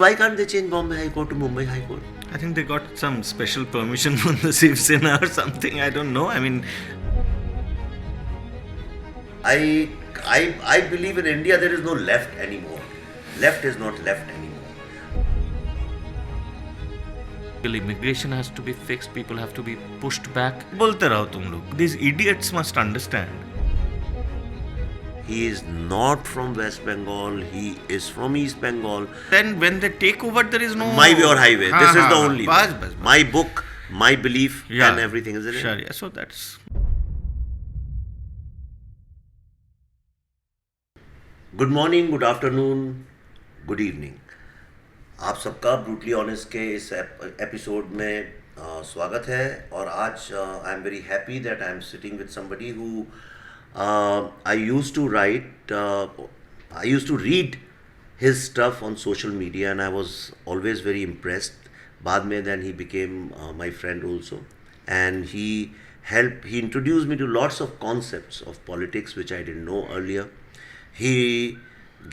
Why can't they change Bombay High Court to Mumbai High Court? I think they got some special permission from the Shiv Sena or something. I don't know. I mean, I believe in India there is no left anymore. Left is not left anymore. immigration has to be fixed. People have to be pushed back. बोलते रहो तुम लोग. These idiots must understand. He is not from West Bengal. He is from East Bengal. Then when they take over, there is no My way or highway. This is the only way. Bas. My book, my belief, Yeah. and everything, isn't it? Sure, yeah. So that's good morning, good afternoon, good evening. आप सबका brutally honest के इस episode में स्वागत है. और आज I am very happy that I am sitting with somebody who I used to write, I used to read his stuff on social media and I was always very impressed. बाद में then he became my friend also, and he introduced me to lots of concepts of politics which I didn't know earlier. He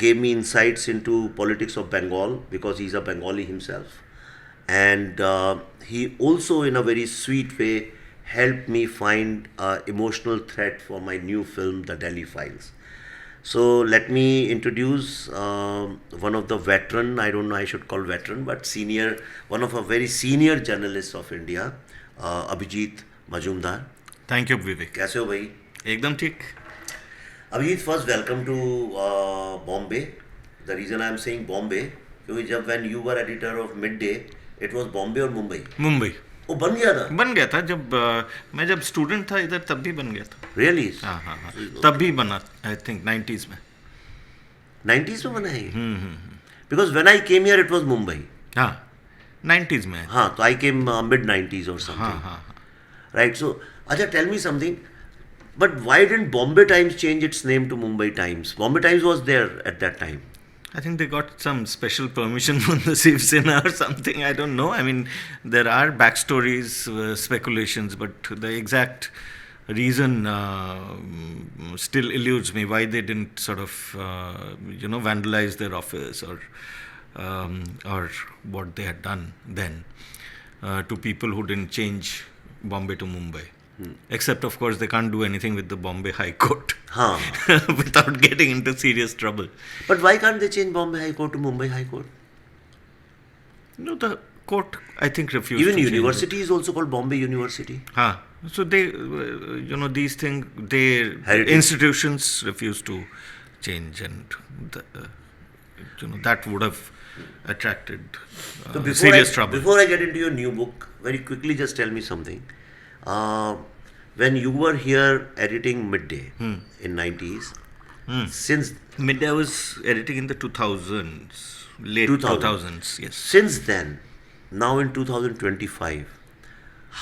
gave me insights into politics of Bengal because he's a Bengali himself, and he also in a very sweet way helped me find an emotional thread for my new film, The Delhi Files. So let me introduce one of the veteran, I don't know I should call veteran, but senior, one of a very senior journalists of India, Abhijit Majumder. thank you, Vivek. कैसे हो भाई? एकदम ठीक. Abhijit, first welcome to Bombay. The reason I am saying Bombay, क्योंकि जब when you were editor of Midday, it was Bombay और मुंबई. मुंबई वो बन गया था. बन गया था जब मैं जब स्टूडेंट था इधर, तब भी बन गया था. Really? हाँ. तब भी बना, आई थिंक 90s में. 90s में बना है. Because when I came here it was Mumbai. हाँ 90s में. हाँ, तो I came mid 90s or something. हाँ. Right, so Acha, tell me something. But why didn't Bombay Times change its name to Mumbai Times? Bombay Times was there at that time. I think they got some special permission from the Shiv Sena or something. I don't know. I mean, there are backstories, speculations, but the exact reason still eludes me. Why they didn't sort of, vandalize their office or what they had done then to people who didn't change Bombay to Mumbai. Except, of course, they can't do anything with the Bombay High Court without getting into serious trouble. But why can't they change Bombay High Court to Mumbai High Court? No, the court, I think, refused. Even to university is also called Bombay University. So they, these things, their Heritage. institutions refuse to change, and that would have attracted So serious trouble. Before I get into your new book, very quickly just tell me something. When you were here editing Midday in 90s, since Midday was editing in the 2000s, late 2000s, yes. Since then, now in 2025,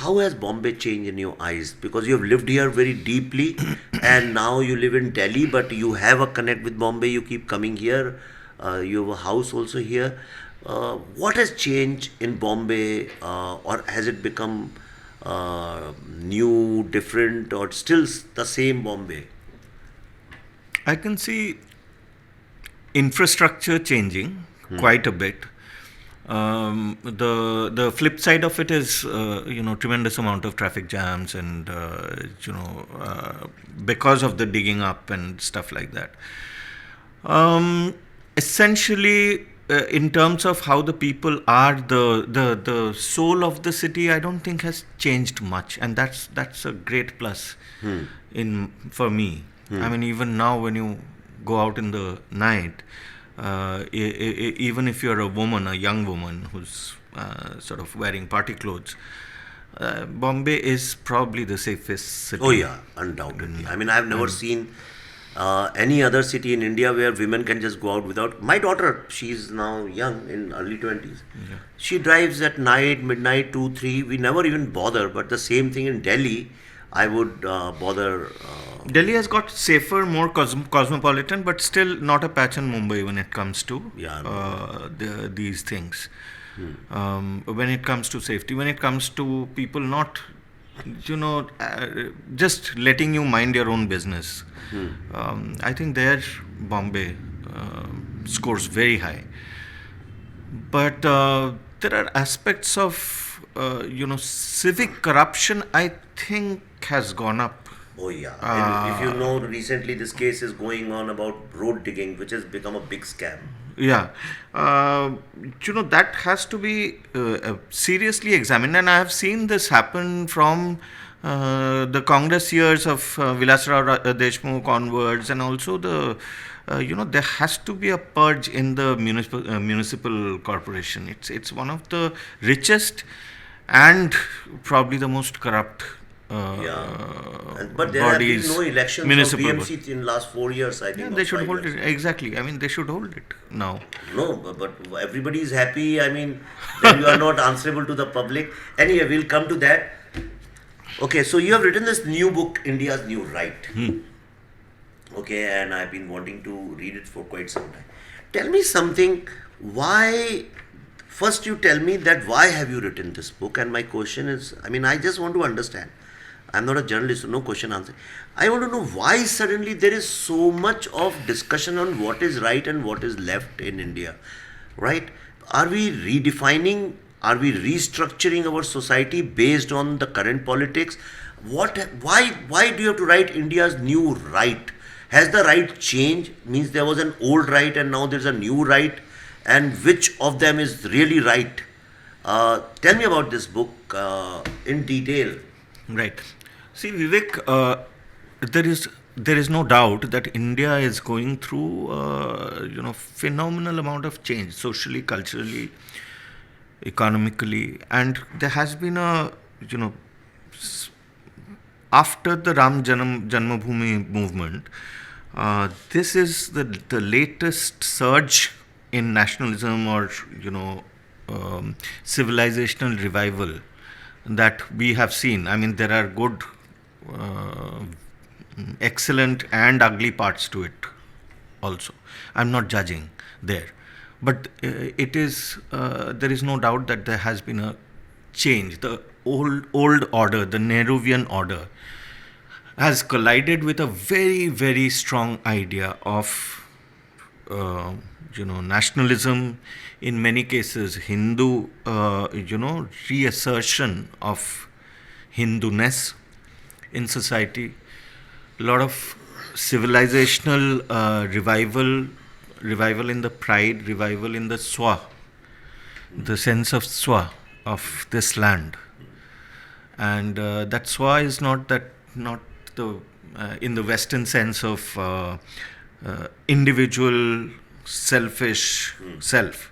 how has Bombay changed in your eyes? Because you have lived here very deeply and now you live in Delhi, but you have a connect with Bombay, you keep coming here, you have a house also here. What has changed in Bombay, or has it become new, different, or still the same Bombay? I can see infrastructure changing quite a bit. The flip side of it is tremendous amount of traffic jams and because of the digging up and stuff like that. Essentially, in terms of how the people are, the soul of the city, I don't think has changed much, and that's a great plus for me. I mean, even now when you go out in the night, even if you're a woman, a young woman who's sort of wearing party clothes, Bombay is probably the safest city. Oh yeah, undoubtedly. I mean, I've never seen any other city in India where women can just go out without. My daughter, she's now young, in early 20s. Yeah. She drives at night, midnight, 2, 3. We never even bother. But the same thing in Delhi, I would bother. Delhi has got safer, more cosmopolitan, but still not a patch in Mumbai when it comes to these things. When it comes to safety, when it comes to people not, just letting you mind your own business. I think there Bombay scores very high. But there are aspects of civic corruption. I think has gone up. Oh yeah, and if you Uh, know, recently this case is going on about road digging, which has become a big scam. Yeah, that has to be seriously examined, and I have seen this happen from the Congress years of Vilasrao Deshmukh onwards, and also there has to be a purge in the municipal corporation. It's one of the richest and probably the most corrupt Yeah, but there have been no bodies, elections of municipal. BMC in last 4 years, I Yeah, think, or they should five hold years. it. Exactly. I mean, they should hold it now. No, but everybody is happy. I mean, then you are not answerable to the public. Anyway, we'll come to that. Okay, so you have written this new book, India's New Right. Okay, and I've been wanting to read it for quite some time. Tell me something. Why? First, you tell me that why have you written this book? And my question is, I mean, I just want to understand. I'm not a journalist, so no question answer. I want to know why suddenly there is so much of discussion on what is right and what is left in India, right? Are we redefining? Are we restructuring our society based on the current politics? What? Why do you have to write India's new right? Has the right changed? Means there was an old right and now there's a new right, and which of them is really right? Tell me about this book in detail. Right. See, Vivek, there is no doubt that India is going through phenomenal amount of change socially, culturally, economically, and there has been a you know after the Janmabhoomi movement, this is the latest surge in nationalism or civilizational revival that we have seen. I mean, there are good, uh, excellent, and ugly parts to it. Also, I'm not judging there, but it is there is no doubt that there has been a change. The old order, the Nehruvian order, has collided with a very very strong idea of nationalism, in many cases Hindu reassertion of Hinduness in society, a lot of civilizational revival in the pride, revival in the swa, the sense of swa of this land. And that swa is not the in the Western sense of individual selfish self,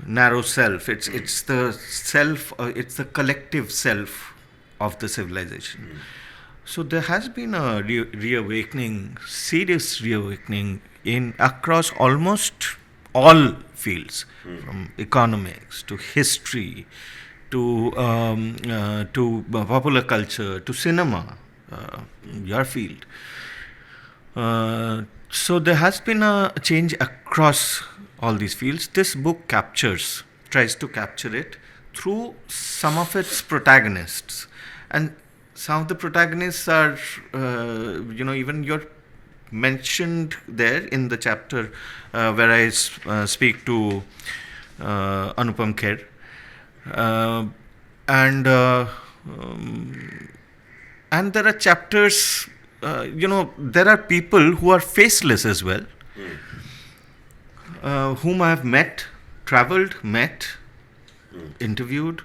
narrow self. It's the self, it's the collective self of the civilization. So there has been a reawakening, serious reawakening in across almost all fields, from economics to history to popular culture to cinema, your field. So there has been a change across all these fields. This book tries to capture it through some of its protagonists, and some of the protagonists are, even you're mentioned there in the chapter where I speak to Anupam Kher, uh, and and there are chapters. There are people who are faceless as well, whom I have met, interviewed.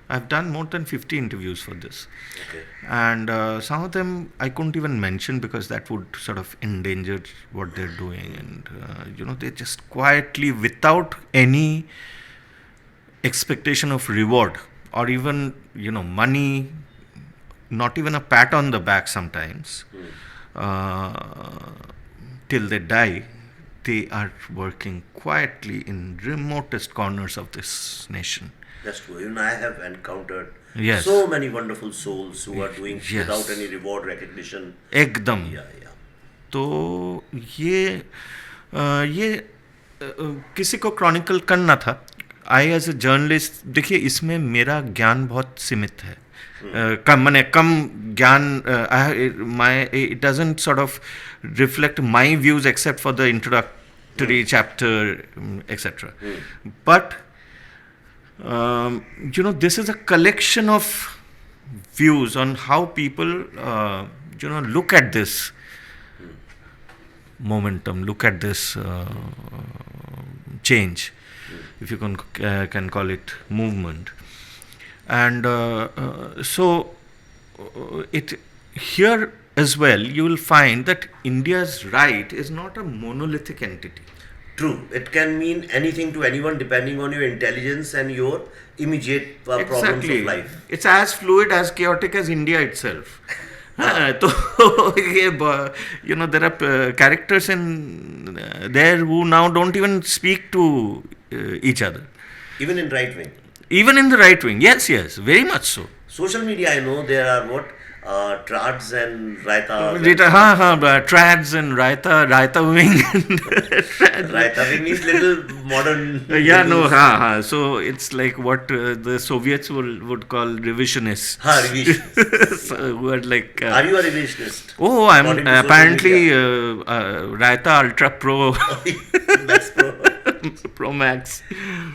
I've done more than 50 interviews for this. Okay. And some of them I couldn't even mention because that would sort of endanger what they're doing. And, they just quietly, without any expectation of reward or even, money, not even a pat on the back sometimes, uh, till they die, they are working quietly in remotest corners of this nation. That's true. Even I have encountered Yes. so many wonderful souls who are doing Yes. without any reward recognition. एकदम. Yeah, yeah. तो ये किसी को Chronicle करना था. I as a journalist, देखिए इसमें मेरा ज्ञान बहुत सीमित है. कम ज्ञान. My it doesn't sort of reflect my views except for the chapter, etc. But this is a collection of views on how people look at this momentum, look at this change, if you can call it movement. And so it here as well, you will find that India's right is not a monolithic entity. True. It can mean anything to anyone depending on your intelligence and your immediate problems of life. It's as fluid, as chaotic as India itself. So, there are characters in there who now don't even speak to each other. Even in right wing. Even in the right wing, yes, very much so. Social media, I know there are what trads and raita. Trads and raita wing. Raita wing is little modern. So it's like what the Soviets would call revisionists. Revisionists. So, who are like. Are you a revisionist? Oh, I'm apparently Raita Ultra Pro. Max Pro. Pro Max.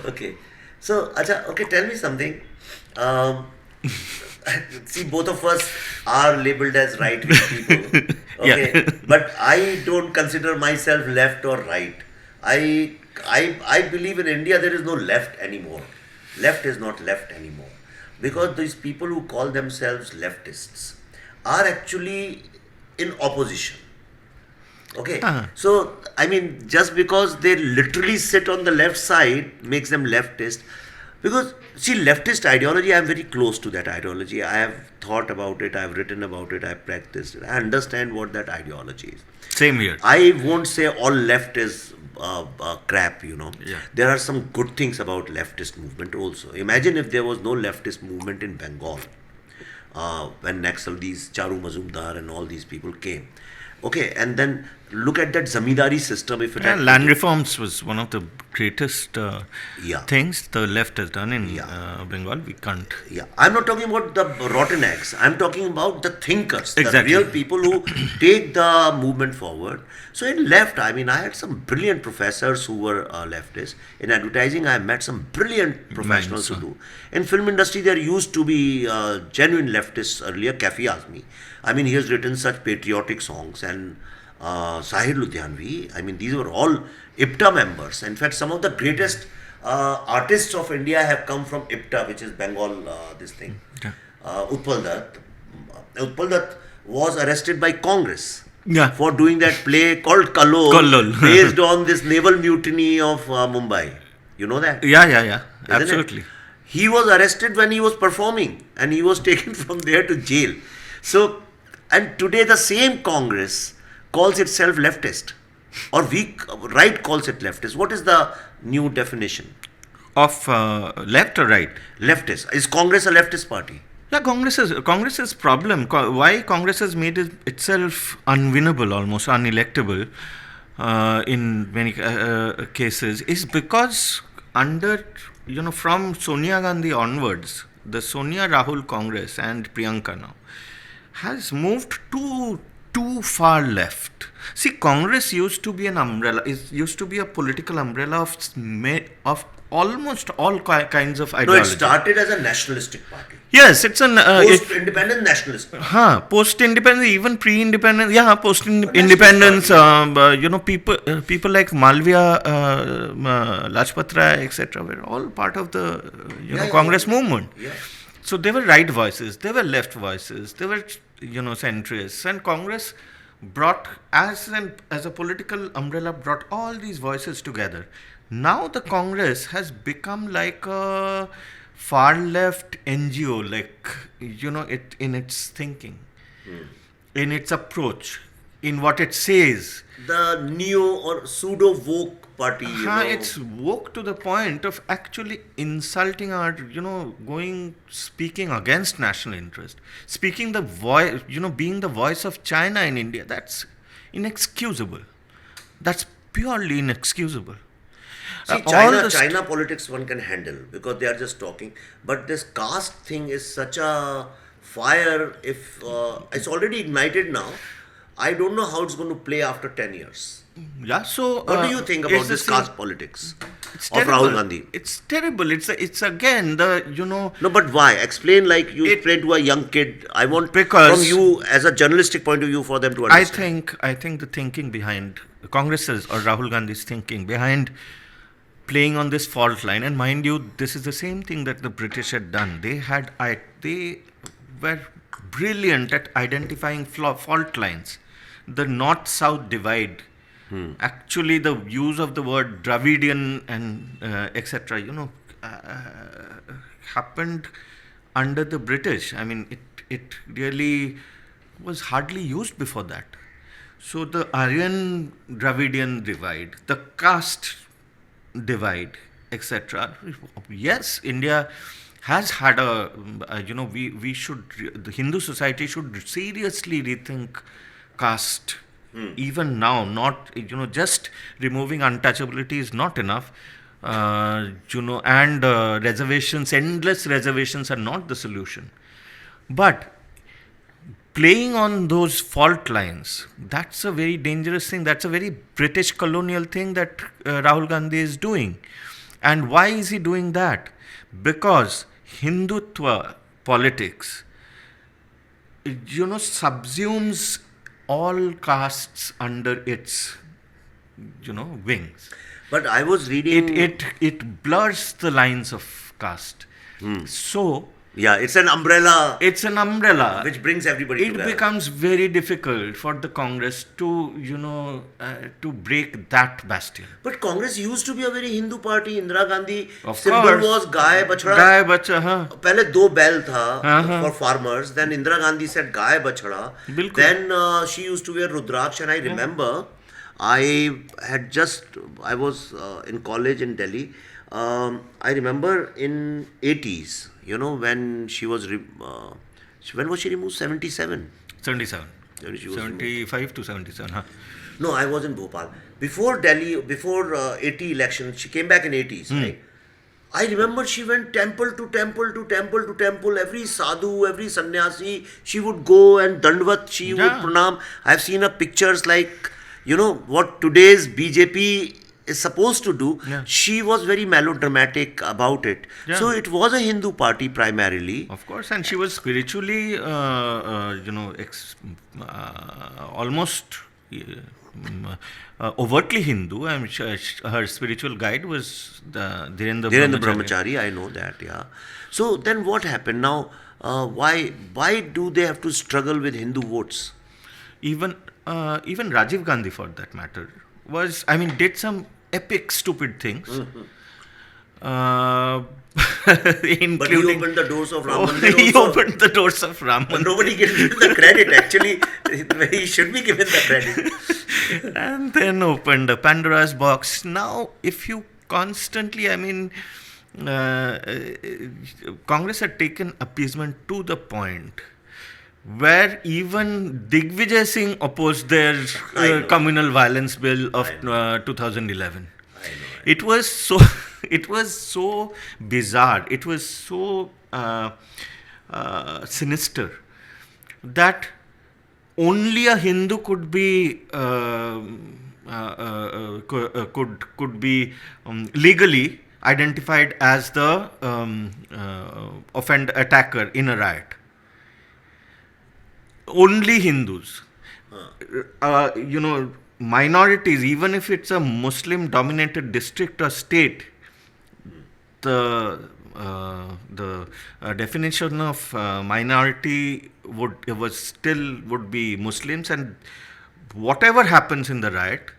Okay. So, tell me something. See, both of us are labeled as right-wing people. Okay, Yeah. But I don't consider myself left or right. I believe in India there is no left anymore. Left is not left anymore, because these people who call themselves leftists are actually in opposition. Okay, so I mean, just because they literally sit on the left side makes them leftist. Because, see, leftist ideology, I am very close to that ideology. I have thought about it, I have written about it, I have practiced it. I understand what that ideology is. Same here. I won't say all left is crap, Yeah. There are some good things about leftist movement also. Imagine if there was no leftist movement in Bengal when these Charu Majumder and all these people came. Okay, and then look at that zamindari system. If it had Land reforms was one of the greatest Yeah. things the left has done in Yeah. Bengal. We can't. Yeah, I'm not talking about the rotten eggs. I'm talking about the thinkers, Exactly. the real people who take the movement forward. So in left, I mean, I had some brilliant professors who were leftists. In advertising, I met some brilliant professionals who do. In film industry, there used to be genuine leftists earlier. Kafi Azmi, I mean, he has written such patriotic songs, and Sahir Ludhianvi. I mean, these were all IPTA members. In fact, some of the greatest artists of India have come from IPTA, which is Bengal, this thing. Yeah. Utpal Dutt. Utpal Dutt was arrested by Congress Yeah. for doing that play called Kallol, Kallol. based on this naval mutiny of Mumbai. You know that? Yeah. Isn't Absolutely. it? He was arrested when he was performing, and he was taken from there to jail. So, and today the same Congress calls itself leftist, or right calls it leftist. What is the new definition? Of left or right? Leftist. Is Congress a leftist party? Yeah, Congress's problem. Why Congress has made itself unwinnable, almost unelectable, in many cases, is because from Sonia Gandhi onwards, the Sonia Rahul Congress and Priyanka now has moved too far left. See, Congress used to be an umbrella. It used to be a political umbrella of almost all kinds of No, ideology. it started as a nationalistic party. Yes, it's an Post-independent nationalist party. post-independence, even pre-independence. Yeah, post-independence. People like Malviya, Lajpat Rai, etc. were all part of the Congress movement. Yeah. So they were right voices, they were left voices, they were centrists, and Congress brought as a political umbrella brought all these voices together. Now the Congress has become like a far left NGO, it in its thinking, in its approach, in what it says. The neo or pseudo woke party. It's woke to the point of actually insulting our, speaking against national interest, speaking the voice, being the voice of China in India. That's inexcusable. That's purely inexcusable. See, China politics one can handle because they are just talking. But this caste thing is such a fire. If it's already ignited now, I don't know how it's going to play after 10 years. Yeah, so What do you think it's about the this same. caste politics It's of Rahul terrible. Gandhi? It's terrible. It's again the No, but why? Explain like you it explain to a young kid. I want from because you as a journalistic point of view for them to understand. I think the thinking behind Congress's or Rahul Gandhi's thinking behind playing on this fault line, and mind you, this is the same thing that the British had done. They were brilliant at identifying fault lines, the north-south divide. Actually, the use of the word Dravidian and etc. Happened under the British. I mean, it really was hardly used before that. So the Aryan Dravidian divide, the caste divide, etc. Yes, India has had we should, the Hindu society should seriously rethink caste. Even now, not, just removing untouchability is not enough. And reservations, endless reservations are not the solution. But playing on those fault lines, that's a very dangerous thing. That's a very British colonial thing that Rahul Gandhi is doing. And why is he doing that? Because Hindutva politics, subsumes all castes under its, wings. But I was It, reading. it, it blurs the lines of caste. So, Yeah, it's an umbrella it's an umbrella. which brings everybody It together. becomes very difficult for the Congress to, to break that bastion. But Congress used to be a very Hindu party. Indira Gandhi Of symbol course. was गाय बछड़ा. Guy, bacha, huh? पहले दो बैल था for farmers. Then Indira Gandhi said गाय बछड़ा. बिल्कुल. Then she used to wear rudraksh, and I remember I was in college in Delhi. I remember in 80s, when she was when was she removed? 77. 77. When she was 75 to 77, huh? No, I was in Bhopal. Before Delhi, before 80 election, she came back in 80s, right? I remember she went temple to temple to temple to temple. Every sadhu, every sannyasi, she would go and dandvat, she would Yeah. pranam. I've seen her pictures like, what today's BJP is supposed to do. Yeah. She was very melodramatic about it. Yeah. So it was a Hindu party primarily. Of course, and she was spiritually, almost overtly Hindu. I mean, her spiritual guide was the Dhirendra Dhirendra Brahmachari. Brahmachari, I know that, yeah. So then what happened? Now, why do they have to struggle with Hindu votes? Even Rajiv Gandhi, for that matter, did some epic stupid things. Uh, But he including opened the doors of Ram Mandir he also. opened the doors of Ram But Mandir. nobody gives him the credit. Actually, he should be given the credit. And then opened a Pandora's box. Now, if you constantly, Congress had taken appeasement to the point where even Digvijay Singh opposed their I know. communal violence bill of I 2011. I know. It was so, it was so bizarre. It was so sinister that only a Hindu could be could be legally identified as the attacker in a riot. Only Hindus. Minorities, even if it's a Muslim-dominated district or state, the definition of minority would be Muslims, and whatever happens in the riot,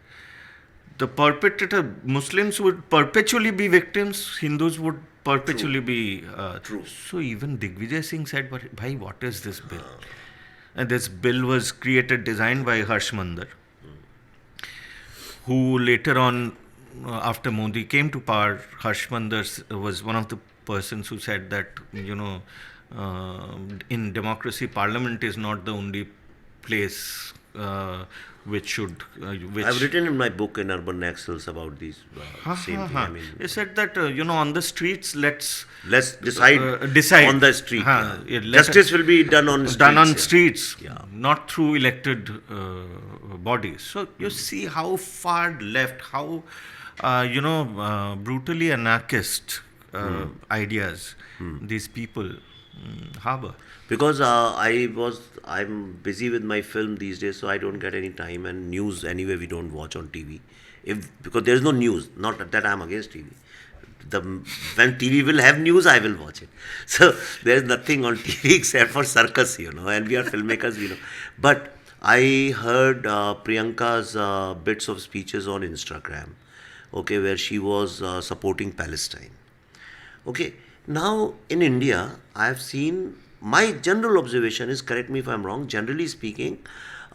the perpetrator, Muslims would perpetually be victims, Hindus would perpetually be. True. So even Digvijay Singh said, "Bhai, what is this bill?" And this bill was designed by Harsh Mandar, who later on, after Modi came to power, Harsh Mandar was one of the persons who said that, in democracy, parliament is not the only place which should, which I've written in my book in Urban Axles about these Ha, same ha, thing. ha. I mean, He said that on the streets, let's decide decide on the street. Ha, Yeah. let Justice will be done on streets. done on yeah. streets, Yeah. not through elected bodies. So you see how far left, how brutally anarchist ideas these people harbor. Because I'm busy with my film these days, so I don't get any time. And news anyway, we don't watch on TV. Because there's no news. Not that I'm against TV. When TV will have news, I will watch it. So there's nothing on TV except for circus, and we are filmmakers, But I heard Priyanka's bits of speeches on Instagram, okay, where she was supporting Palestine. Okay, now in India, I have seen, my general observation is, correct me if I'm wrong, generally speaking,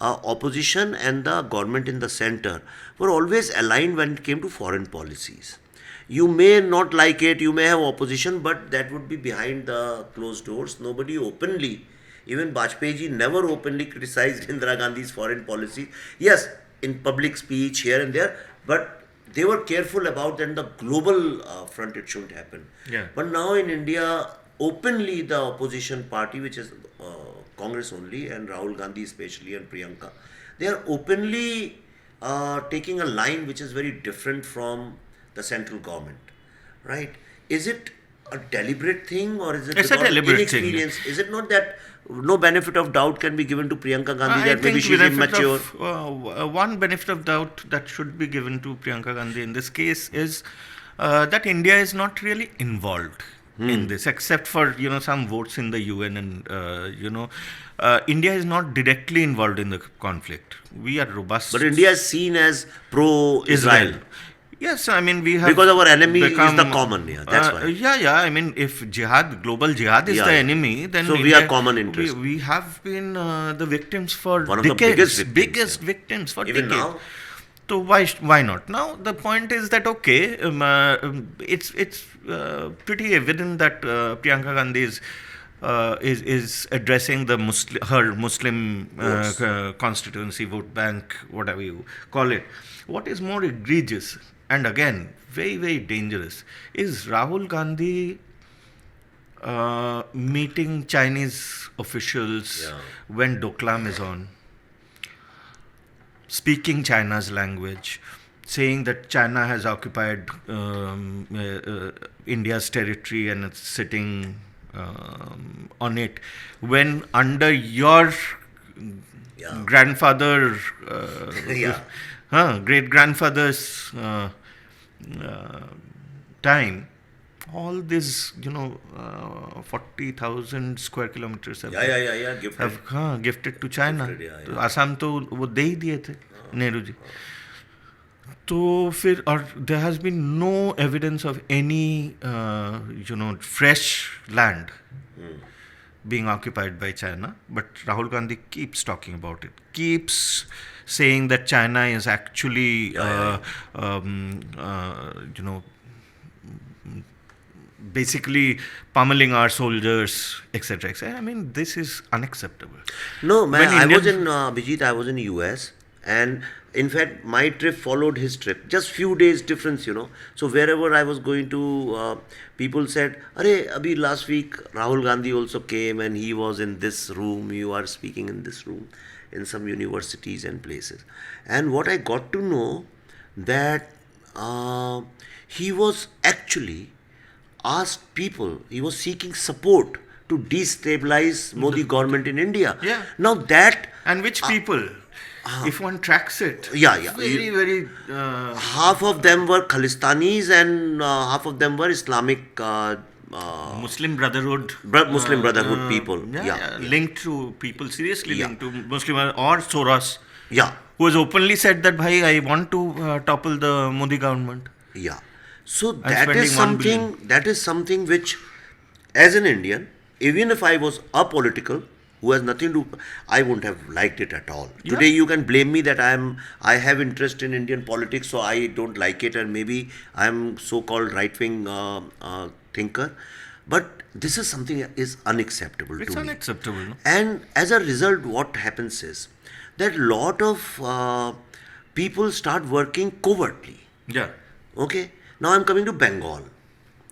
opposition and the government in the center were always aligned when it came to foreign policies. You may not like it, you may have opposition, but that would be behind the closed doors. Nobody openly, even Bajpayee ji never openly criticized Indira Gandhi's foreign policy. Yes, in public speech here and there, but they were careful about that in the global front it shouldn't happen. Yeah. But now in India, openly the opposition party, which is Congress only, and Rahul Gandhi especially, and Priyanka, they are openly taking a line which is very different from the central government, right? Is it a deliberate thing, or is it It's a because deliberate thing. inexperience? Is it not that no benefit of doubt can be given to Priyanka Gandhi I that maybe think she's benefit immature? one benefit of doubt that should be given to Priyanka Gandhi in this case is that India is not really involved in this, except for some votes in the UN, and India is not directly involved in the conflict. We are robust. But India is seen as pro-Israel. Yes, I mean we have Because our enemy is become, the common, that's why. Yeah. I mean, if global jihad is Yeah, the yeah. enemy, then So we are common interest. We have been the victims for One of the decades, biggest victims, victims for Even decades. now? So why not? Now the point is that okay, it's pretty evident that Priyanka Gandhi is addressing the her Muslim constituency, vote bank, whatever you call it. What is more egregious, and again very, very dangerous, is Rahul Gandhi meeting Chinese officials when Doklam is on, speaking China's language, saying that China has occupied India's territory and it's sitting on it, when under your grandfather, great grandfather's time, all this 40,000 square kilometers have gifted to China. तो आसाम तो वो दे ही दिए थे नेहरू जी. तो फिर और there has been no evidence of any fresh land being occupied by China, but Rahul Gandhi keeps talking about it, keeps saying that China is actually basically pummeling our soldiers, etc., etc. I mean, this is unacceptable. No, man, When I was Indian- in Abhijit, I was in US, and in fact, my trip followed his trip. Just few days difference, So wherever I was going to, people said, "Arey, abhi last week Rahul Gandhi also came, and he was in this room. You are speaking in this room, in some universities and places." And what I got to know that he was actually asked people. He was seeking support to destabilize Modi government in India. Yeah. Now that. And which people? If one tracks it, very, very. Half of them were Khalistanis and half of them were Islamic Muslim Brotherhood. Muslim Brotherhood people. Linked to people, seriously linked to Muslim or Soros. Yeah. Who has openly said that, bhai, I want to topple the Modi government. Yeah. So spending that is something which, as an Indian, even if I was apolitical, who has nothing to, I wouldn't have liked it at all. Yeah. Today you can blame me that I have interest in Indian politics, so I don't like it, and maybe I'm so-called right-wing thinker. But this is something that is unacceptable to me. It's unacceptable. No? And as a result, what happens is that lot of people start working covertly. Yeah. Okay, now I'm coming to Bengal.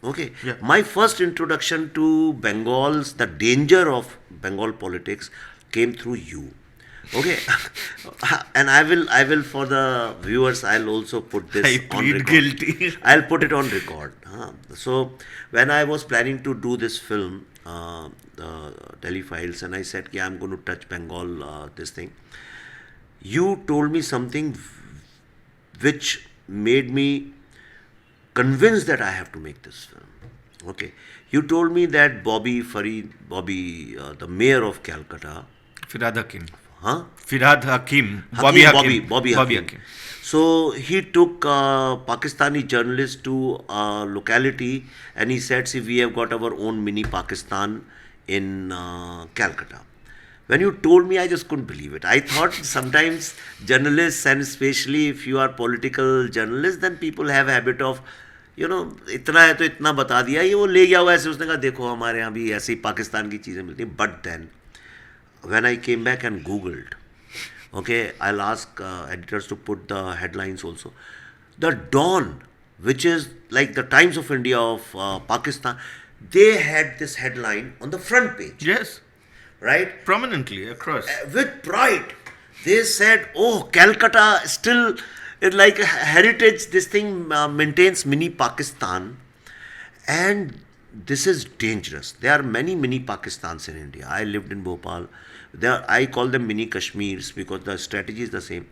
Okay, Yeah. my first introduction to Bengal's the danger of Bengal politics came through you. Okay, and I will for the viewers, I'll also put this I on plead record. guilty. I'll put it on record. So when I was planning to do this film, the Delhi Files, and I said, yeah, I'm going to touch Bengal, this thing. You told me something which made me convinced that I have to make this film. Okay, you told me that the mayor of Calcutta, Firad Hakim. huh? Firad Hakim. Bobby Hakim, Hakim. Bobby Hakim. So he took Pakistani journalists to a locality, and he said, "See, we have got our own mini Pakistan in Calcutta." When you told me, I just couldn't believe it. I thought sometimes journalists, and especially if you are political journalists, then people have habit of, इतना है तो इतना बता दिया, ये वो ले गया हुआ ऐसे, उसने कहा देखो हमारे यहाँ भी ऐसे ही पाकिस्तान की चीज़ें मिलती हैं. But then when I came back and Googled, okay, I'll ask editors to put the headlines also. The Dawn, which is like the Times of India of Pakistan, they had this headline on the front page, Yes. right? Prominently across. With pride. They said, oh, Calcutta still, like a heritage, this thing maintains mini Pakistan. And this is dangerous. There are many mini Pakistans in India. I lived in Bhopal. I call them mini Kashmirs because the strategy is the same.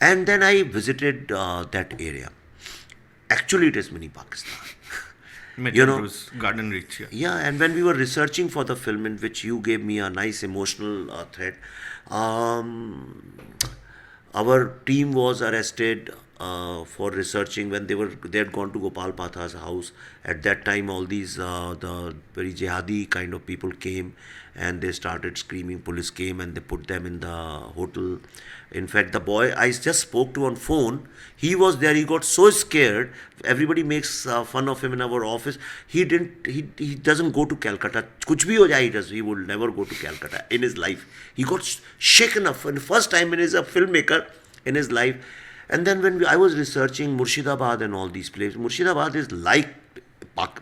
And then I visited that area. Actually, it is mini Pakistan. Metrobus, Garden Reach. Yeah. Yeah, and when we were researching for the film, in which you gave me a nice emotional thread, our team was arrested for researching when they had gone to Gopal Patha's house. At that time, all these the very jihadi kind of people came, and they started screaming. Police came and they put them in the hotel. In fact, the boy I just spoke to on phone, he was there. He got so scared. Everybody makes fun of him in our office. He didn't. He doesn't go to Calcutta. Kuch bhi ho jaye, he will never go to Calcutta in his life. He got shaken up for the first time in his a filmmaker in his life. And then when I was researching Murshidabad and all these places, Murshidabad is like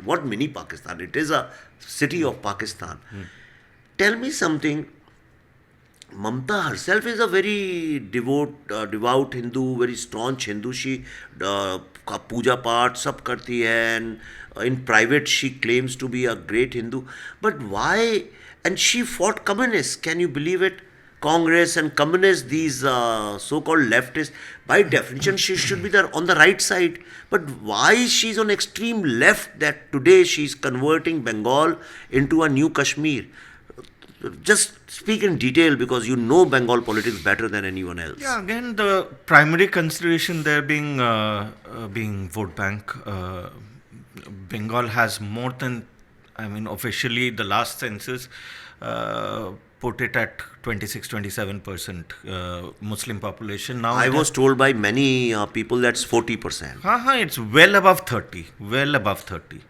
what mini Pakistan? It is a city of Pakistan. Tell me something. Mamta herself is a very devout Hindu, very staunch Hindu. She puja part sab karti hai, and in private she claims to be a great Hindu. But why? And she fought communists. Can you believe it? Congress and communists, these so-called leftists. By definition, she should be there on the right side. But why she's on extreme left that today she's converting Bengal into a new Kashmir? Just speak in detail because you know Bengal politics better than anyone else. Yeah, again, the primary consideration there being vote bank. Bengal has more than, officially the last census put it at 26-27% Muslim population. Now I was told by many people that's 40%. It's well above 30. Well above 30.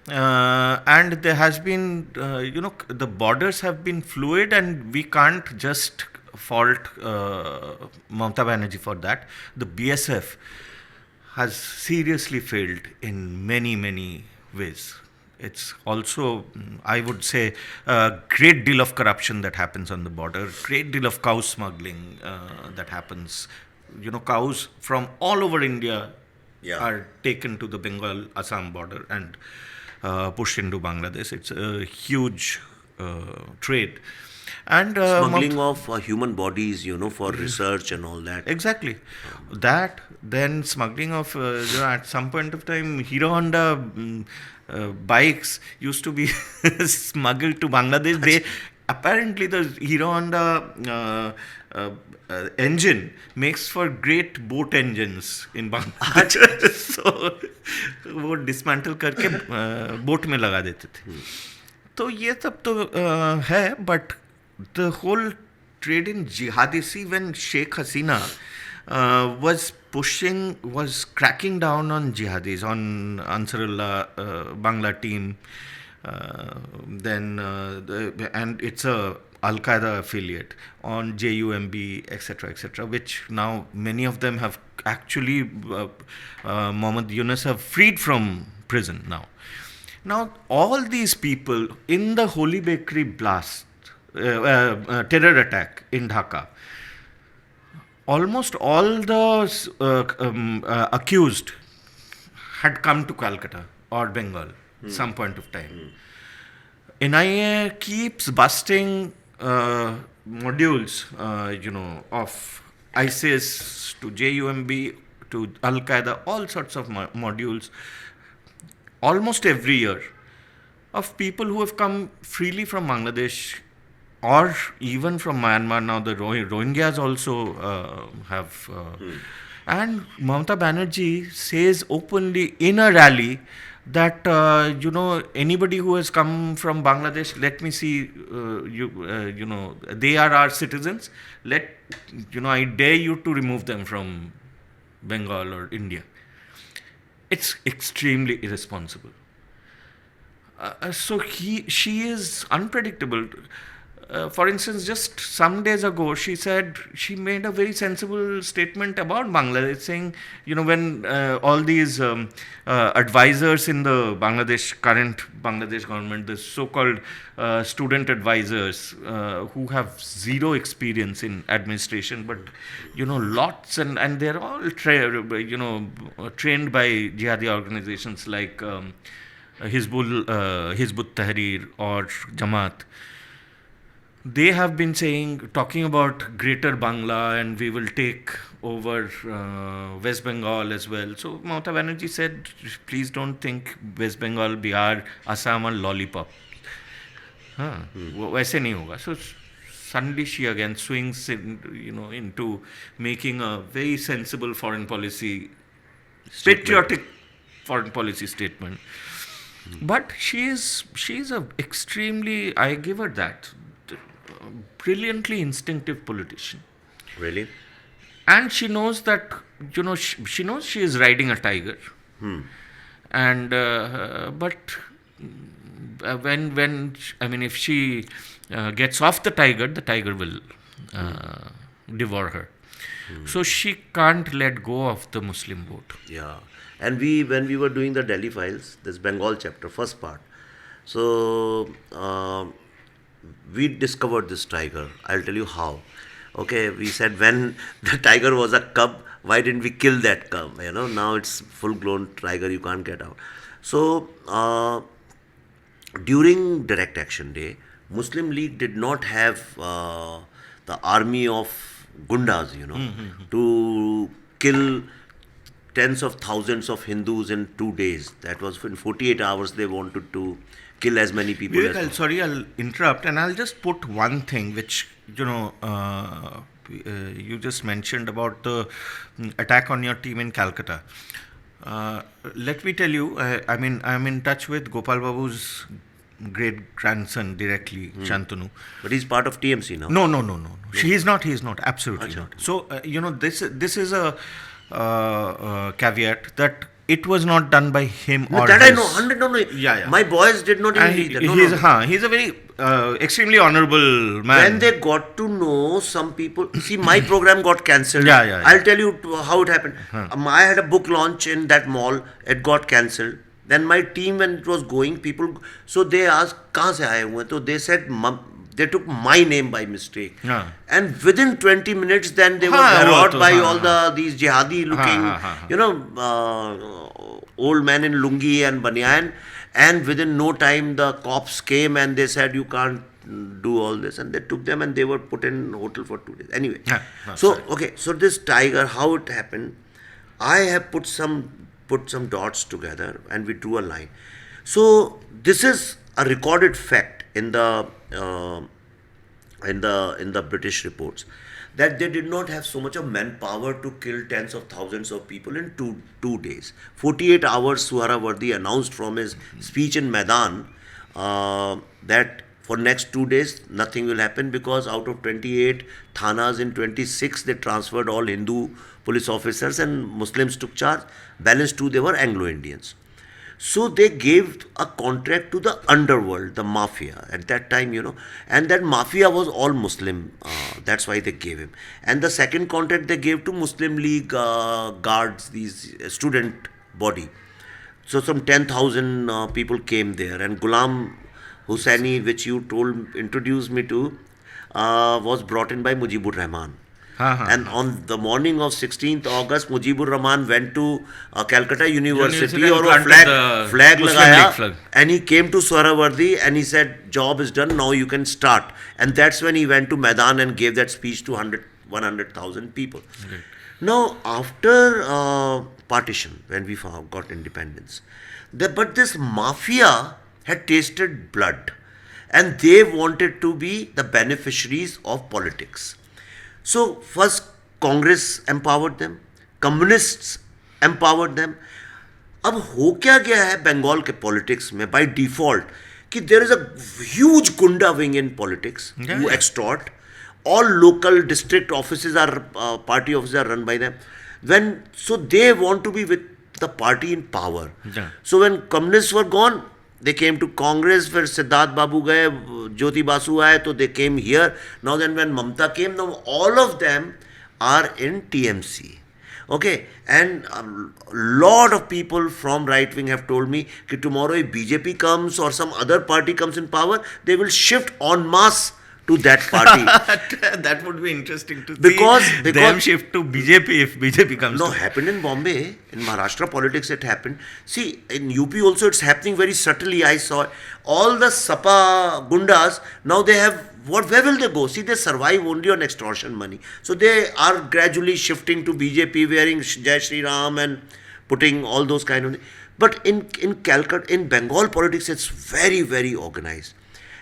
And there has been, the borders have been fluid, and we can't just fault Mamata Banerjee for that. The BSF has seriously failed in many, many ways. It's also, I would say, a great deal of corruption that happens on the border, great deal of cow smuggling that happens. Cows from all over India are taken to the Bengal-Assam border and pushed into Bangladesh. It's a huge trade. And smuggling of human bodies, for research and all that. Exactly. That, then smuggling of, at some point of time, Hero Honda bikes used to be smuggled to Bangladesh. Apparently the Hero Honda engine makes for great boat engines in Bangladesh. So वो dismantle करके boat में लगा देते थे. तो ये सब तो है, but the whole trade in jihadi, see, when Sheikh Hasina was cracking down on jihadis, on Ansarullah Bangla team, And it's a Al Qaeda affiliate on JUMB, etc., which now many of them have actually, Mohammed Yunus have freed from prison now. Now, all these people in the Holy Bakery blast, terror attack in Dhaka, almost all the accused had come to Calcutta or Bengal some point of time. NIA keeps busting modules, of ISIS to JUMB to Al Qaeda, all sorts of modules, almost every year, of people who have come freely from Bangladesh or even from Myanmar. Now the Rohingyas also have. And Mamata Banerjee says openly in a rally that, anybody who has come from Bangladesh, let me see, they are our citizens. I dare you to remove them from Bengal or India. It's extremely irresponsible. She is unpredictable. For instance, just some days ago, she made a very sensible statement about Bangladesh, saying, when all these advisors in the current Bangladesh government, the so-called student advisors who have zero experience in administration, but lots, and they're all trained by jihadi organizations like Hizbut Tahrir or Jamaat. They have been talking about Greater Bangla, and we will take over West Bengal as well. So Mamata Banerjee said, please don't think West Bengal, Bihar, Assam are lollipop. वैसे नहीं होगा. So suddenly she again swings into making a very sensible foreign policy, patriotic foreign policy statement. But she is a extremely, I give her that, brilliantly instinctive politician. Really? And she knows that, she knows she is riding a tiger. And, but if she gets off the tiger will devour her. So she can't let go of the Muslim vote. Yeah. And when we were doing the Delhi Files, this Bengal chapter, first part, so we discovered this tiger. I'll tell you how. Okay, we said when the tiger was a cub, why didn't we kill that cub? Now it's full-blown tiger, you can't get out. So during Direct Action Day, Muslim League did not have the army of gundas, to kill tens of thousands of Hindus in 2 days. That was in 48 hours they wanted to kill as many people Vivek, as Sorry, I'll interrupt, and I'll just put one thing which, you just mentioned about the attack on your team in Calcutta. Let me tell you, I'm in touch with Gopal Babu's great grandson directly, Shantanu. But he's part of TMC now. No. He is not, absolutely not. So, this is a caveat that it was not done by him or that his... I know, 100 no. Yeah. My boys did not even read that. He's a very extremely honorable man. When they got to know some people, see, my program got cancelled. Yeah. I'll tell you how it happened. I had a book launch in that mall. It got cancelled. Then my team, when it was going, people, so they asked, "Kahan se aaye hue?" So they said, they took my name by mistake. And within 20 minutes, then they were garroted by all these jihadi looking, old men in lungi and banyan. And within no time, the cops came and they said, you can't do all this. And they took them and they were put in hotel for 2 days. Anyway, so this tiger, how it happened, I have put some dots together and we drew a line. So this is a recorded fact in the British reports, that they did not have so much of manpower to kill tens of thousands of people in two days. 48 hours, Suhrawardy announced from his speech in Maidan that for next 2 days nothing will happen, because out of 28 thanas in 26 they transferred all Hindu police officers and Muslims took charge. Balance 2 they were Anglo-Indians. So they gave a contract to the underworld, the mafia at that time, and that mafia was all Muslim. That's why they gave him. And the second contract they gave to Muslim League guards, these student body. So some 10,000 people came there, and Ghulam Hussaini, which you introduced me to, was brought in by Mujibur Rahman. हाँ हाँ And on the morning of 16th August, Mujibur Rahman went to Calcutta University University and और वो planted the flag Muslim लगाया, League flag. and he came to Swarnavardi and he said, job is done, now you can start. And that's when he went to Maidan and gave that speech to 100,000 people. Right. Now, after partition, when we got independence, but this mafia had tasted blood and they wanted to be the beneficiaries of politics. So, first Congress empowered them, communists empowered them. अब हो क्या गया है बंगाल के politics में by default कि there is a huge गुंडा wing in politics who extort all local district offices are party offices are run by them so they want to be with the party in power. Yeah. So when communists were gone, they came to Congress. फिर सिद्धार्थ बाबू गए, ज्योति बासु आए, तो they came here. Now then when Mamta came, now all of them are in TMC. Okay, and a lot of people from right wing have told me that tomorrow if BJP comes or some other party comes in power, they will shift en masse to that party. That would be interesting to Because them shift to BJP if BJP comes. No, happened in Bombay, in Maharashtra politics it happened. See, in UP also it's happening very subtly. I saw all the Sapa gundas, now they have, where will they go? See, they survive only on extortion money. So they are gradually shifting to BJP, wearing Jai Shri Ram and putting all those kind of things. But in Calcutta, in Bengal politics, it's very, very organized.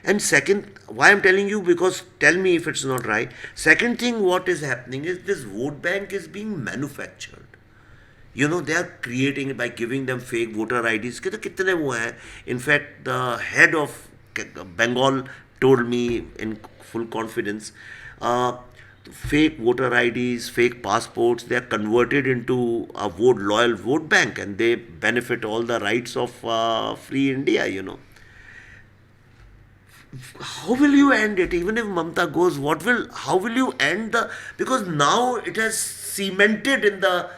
And second, why I'm telling you, because tell me if it's not right. Second thing, what is happening is this vote bank is being manufactured. They are creating it by giving them fake voter IDs. कितने वो हैं? In fact, the head of Bengal told me in full confidence, fake voter IDs, fake passports, they are converted into a loyal vote bank, and they benefit all the rights of free India, How will you end it? Even if Mamta goes, how will you end because now it has cemented in the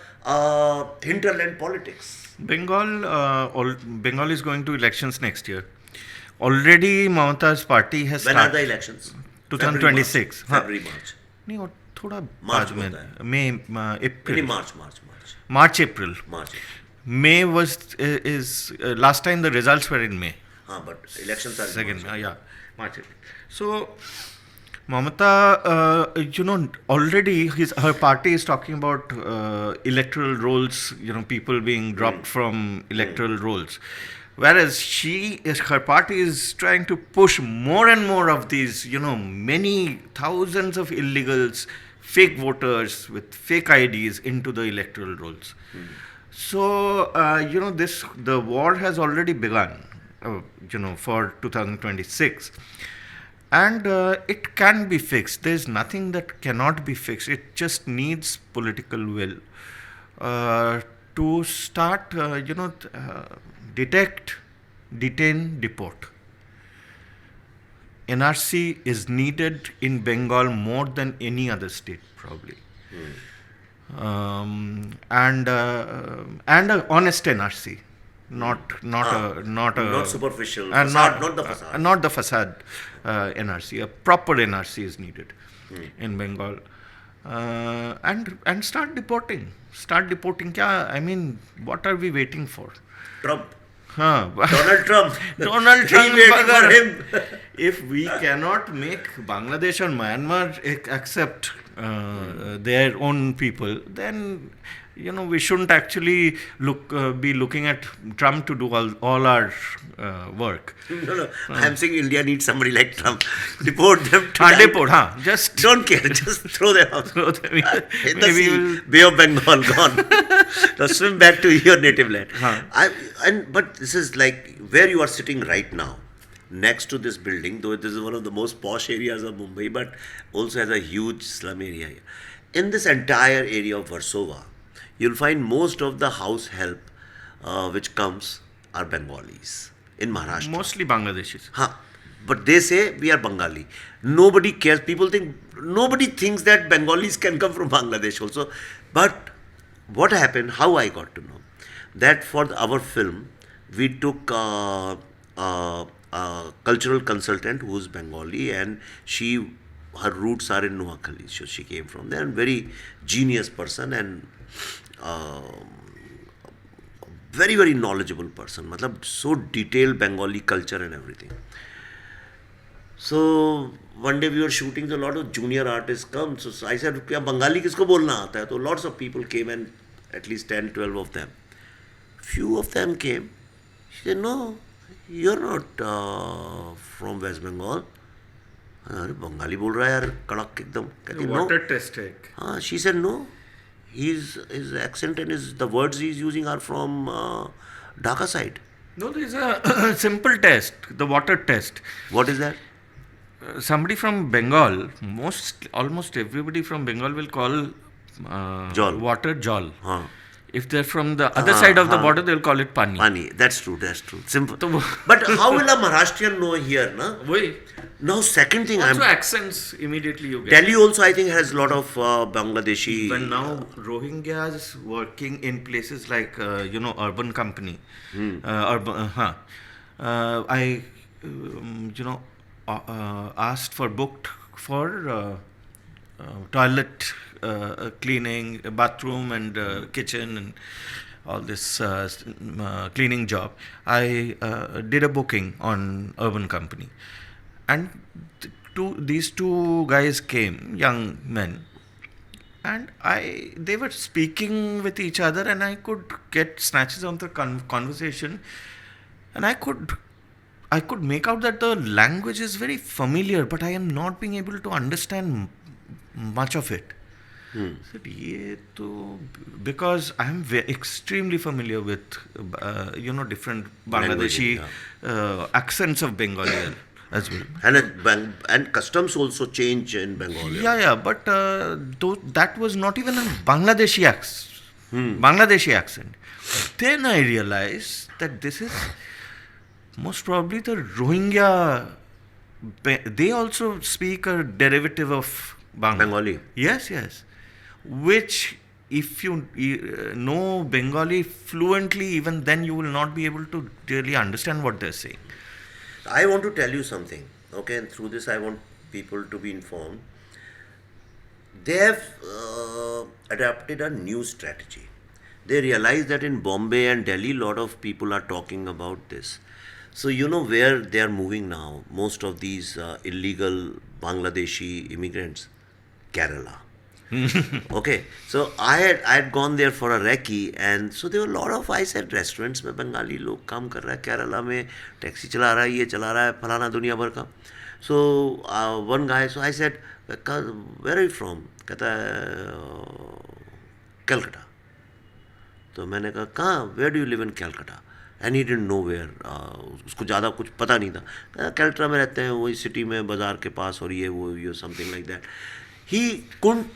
hinterland politics. Bengal is going to elections next year. Already Mamata's party has When are the elections? 2026. February, March. नहीं और थोड़ा March बाद में होता है. May April. March. April. May is last time the results were in May. But elections are Second, in March. March. So, Mamata, already her party is talking about electoral rolls, people being dropped from electoral rolls. Whereas her party is trying to push more and more of these, many thousands of illegals, fake voters with fake IDs into the electoral rolls. So, the war has already begun. For 2026, and it can be fixed. There's nothing that cannot be fixed. It just needs political will to start, detect, detain, deport. NRC is needed in Bengal more than any other state, probably. And an honest NRC. Not superficial, not the facade. Not the facade NRC. A proper NRC is needed in Bengal, and start deporting. Kya? I mean, what are we waiting for? Trump. Donald Trump. Donald Trump. Waiting for him. If we cannot make Bangladesh and Myanmar accept their own people, then we shouldn't actually be looking at Trump to do all our work. No. I'm saying India needs somebody like Trump. Deport them. Just don't care. Just throw them out. In the sea, Bay of Bengal gone. Now swim back to your native land. But this is like where you are sitting right now, next to this building. Though this is one of the most posh areas of Mumbai, but also has a huge slum area here. In this entire area of Warsaw, you'll find most of the house help which comes are Bengalis in Maharashtra. Mostly Bangladeshis. Huh. But they say we are Bengali. Nobody cares. People think, nobody thinks that Bengalis can come from Bangladesh also. But what happened, how I got to know, that for our film, we took a cultural consultant who's Bengali, and her roots are in Noakhali. So she came from there, and very genius person, and very, very knowledgeable person. Matlab, so detailed Bengali culture and everything. So one day we were shooting, so a lot of junior artists come. So I said, क्या बंगाली किसको बोलना आता है? So lots of people came, and at least 10, 12 of them. Few of them came. She said, no, you're not from West Bengal. अरे बंगाली बोल रहा है यार कड़क एकदम. कहती no. Water test है. हाँ, she said no. His accent and the words he's using are from Dhaka side. No, there is a simple test, the water test. What is that? Somebody from Bengal, almost everybody from Bengal will call Jol. water jol. Huh. If they're from the other side of the border, they'll call it pani. Pani. That's true. Simple. But how will a Maharashtrian know here, na? Why? Now, second thing, also accents immediately you get. Delhi also, I think, has a lot of Bangladeshi. But now Rohingyas working in places like urban company. I asked for booked for toilet cleaning, bathroom and kitchen and all this cleaning job. I did a booking on urban company, and these two guys came, young men, and they were speaking with each other, and I could get snatches of the conversation, and I could make out that the language is very familiar, but I am not being able to understand much of it. Because I am extremely familiar with different Bangladeshi accents of Bengali as well. And customs also change in Bengal. But that was not even a Bangladeshi accent. Then I realized that this is most probably the Rohingya. They also speak a derivative of Bengali. Yes. Which, if you know Bengali fluently, even then you will not be able to really understand what they're saying. I want to tell you something, okay, and through this I want people to be informed. They have adapted a new strategy. They realize that in Bombay and Delhi, a lot of people are talking about this. So you know where they are moving now, most of these illegal Bangladeshi immigrants? Kerala. Okay, so I had gone there for a recce, and so there were a lot of, I said, restaurants में बंगाली लोग काम कर रहा है, केरला में taxi चला रहा है, ये चला रहा है, फलाना दुनिया भर का. So one guy, so I said, where are you from? कहता है Calcutta. तो मैंने कहा कहाँ, where do you live in Calcutta? And he didn't know where. उसको ज़्यादा कुछ पता नहीं था. कैलकटा में रहते हैं, वही सिटी में बाजार के पास, और ये something like that. He couldn't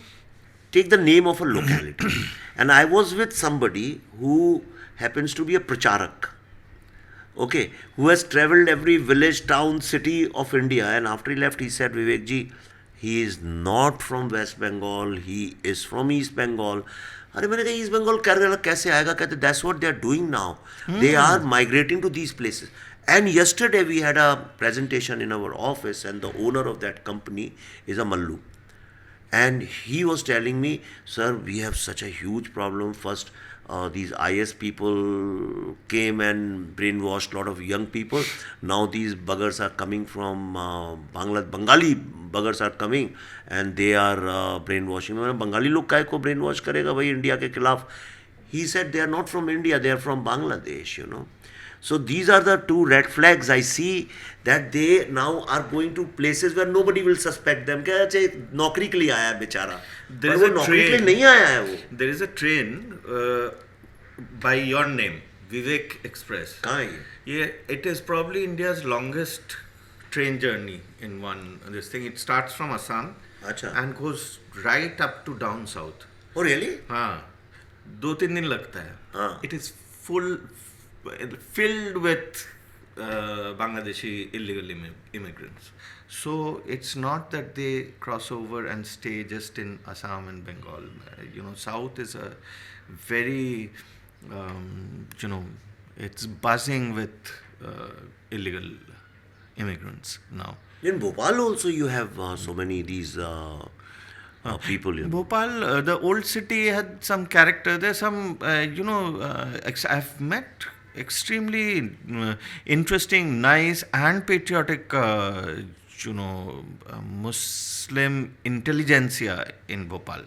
take the name of a locality. And I was with somebody who happens to be a pracharak, okay, who has traveled every village, town, city of India. And after he left, he said, Vivek ji, he is not from West Bengal, he is from East Bengal. अरे मैंने कहा east Bengal Kerala कैसे आएगा? कहते that's what they are doing now. They are migrating to these places. And yesterday we had a presentation in our office, and the owner of that company is a Mallu. And he was telling me, sir, we have such a huge problem. First, these IS people came and brainwashed a lot of young people. Now these buggers are coming from Bengali buggers are coming, and they are brainwashing. Bengali log काय को brainwash करेगा भाई India के खिलाफ? He said they are not from India, they are from Bangladesh, you know. So these are the two red flags. I see that they now are going to places where nobody will suspect them. क्या अच्छे नौकरी के लिए आया है बेचारा, पर वो नौकरी के लिए नहीं आया है वो. There is a train by your name, Vivek Express. कहाँ है ये? It is probably India's longest train journey in this thing. It starts from Assam अच्छा. and goes right up to down south. Oh really? हाँ, 2-3 दिन लगता है. हाँ. It is full filled with Bangladeshi illegal immigrants. So it's not that they cross over and stay just in Assam and Bengal. South is a very, you know, it's buzzing with illegal immigrants now. In Bhopal also you have so many these people. Bhopal, the old city had some character. There's some, I've met extremely interesting, nice, and patriotic, Muslim intelligentsia in Bhopal.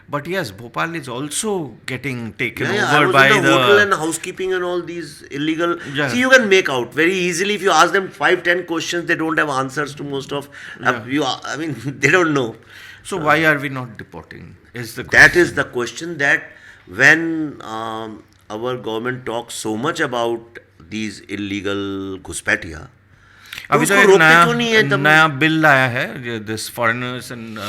But yes, Bhopal is also getting taken I over was by in the the. hotel and housekeeping and all these illegal. Yeah. See, you can make out very easily if you ask them 5-10 questions. They don't have answers to most of. I mean, they don't know. So why are we not deporting? Is the That is the question that when our government talks so much about these illegal घुसपैठिया, तो अभी तो उसको एक रोकते क्यों नहीं है तब? नया बिल आया है, this foreigners and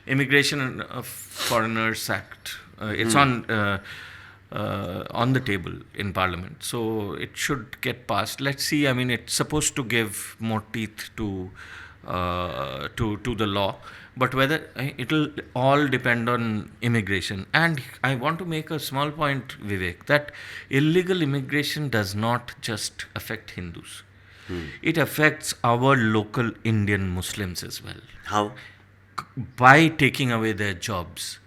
immigration foreigners act. It's on the table in parliament, so it should get passed. Let's see. I mean, it's supposed to give more teeth to the law, but whether it'll all depend on immigration. And I want to make a small point, Vivek, that illegal immigration does not just affect Hindus. It affects our local Indian Muslims as well. How? By taking away their jobs.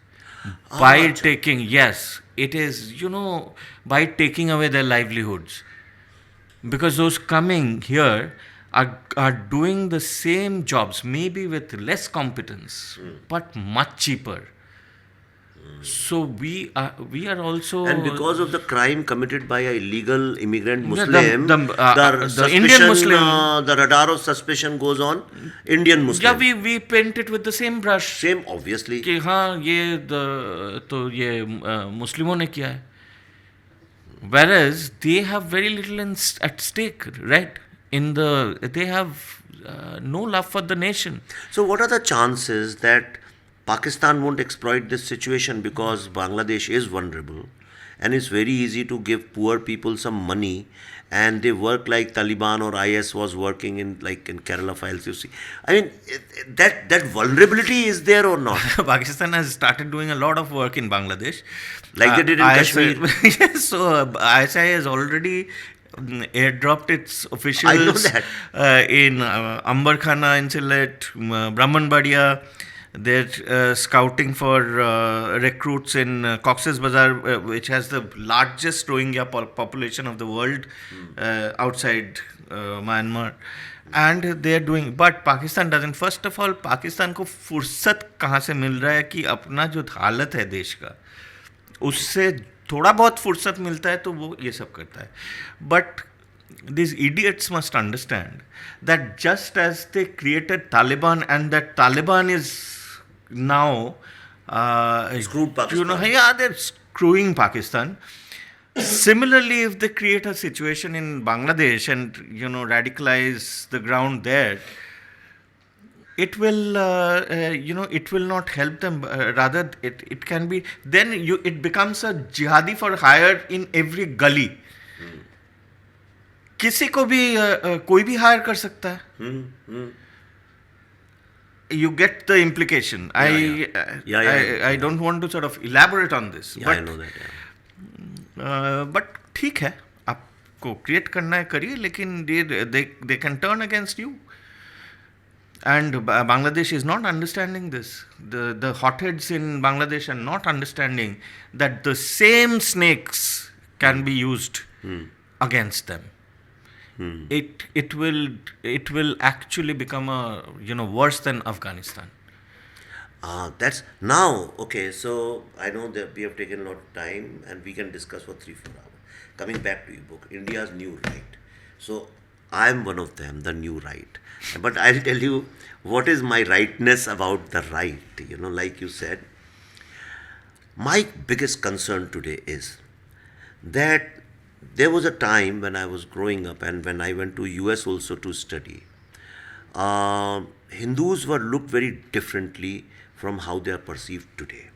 By taking, yes, it is, by taking away their livelihoods. Because those coming here are doing the same jobs, maybe with less competence, but much cheaper. So we are also, And because of the crime committed by a illegal immigrant Yeah, Muslim, the Indian Muslim, the radar of suspicion goes on Indian Muslim. yeah, we paint it with the same brush. Same, obviously. कि हाँ ये मुस्लिमों ने किया है. Whereas they have very little at stake, right? They have no love for the nation. So, what are the chances that Pakistan won't exploit this situation, because Bangladesh is vulnerable and it's very easy to give poor people some money and they work like Taliban or IS was working in Kerala files, you see. I mean, that vulnerability is there or not? Pakistan has started doing a lot of work in Bangladesh. Like they did in Kashmir. Yes, so ISI has already airdropped its officials I know that. in Ambarkhana in Sylhet, Brahmanbadia. They're scouting for recruits in Cox's Bazar, which has the largest Rohingya population of the world outside Myanmar. And they're doing, but Pakistan doesn't. First of all, Pakistan को फुर्सत कहाँ से मिल रहा है कि अपना जो हालत है देश का, उससे थोड़ा बहुत फुर्सत मिलता है तो वो ये सब करता है. But these idiots must understand that just as they created Taliban and that Taliban is now Screwed Pakistan. they're screwing Pakistan. Similarly, if they create a situation in Bangladesh and radicalize the ground there, it will it will not help them. Rather, it can be, then it becomes a jihadi for hire in every gully. किसी को भी कोई भी higher कर सकता है. You get the implication. I don't want to sort of elaborate on this. Yeah, but, I know that. But ठीक है, आपको create करना है करिए, लेकिन they can turn against you. And Bangladesh is not understanding this. The hotheads in Bangladesh are not understanding that the same snakes can be used against them. It will actually become worse than Afghanistan. That's now okay. So I know that we have taken a lot of time and we can discuss for 3-4 hours. Coming back to your book, India's New Right. So I am one of them, the new right. But I'll tell you what is my rightness about the right. Like you said, my biggest concern today is that there was a time when I was growing up and when I went to US also to study. Hindus were looked very differently from how they are perceived today.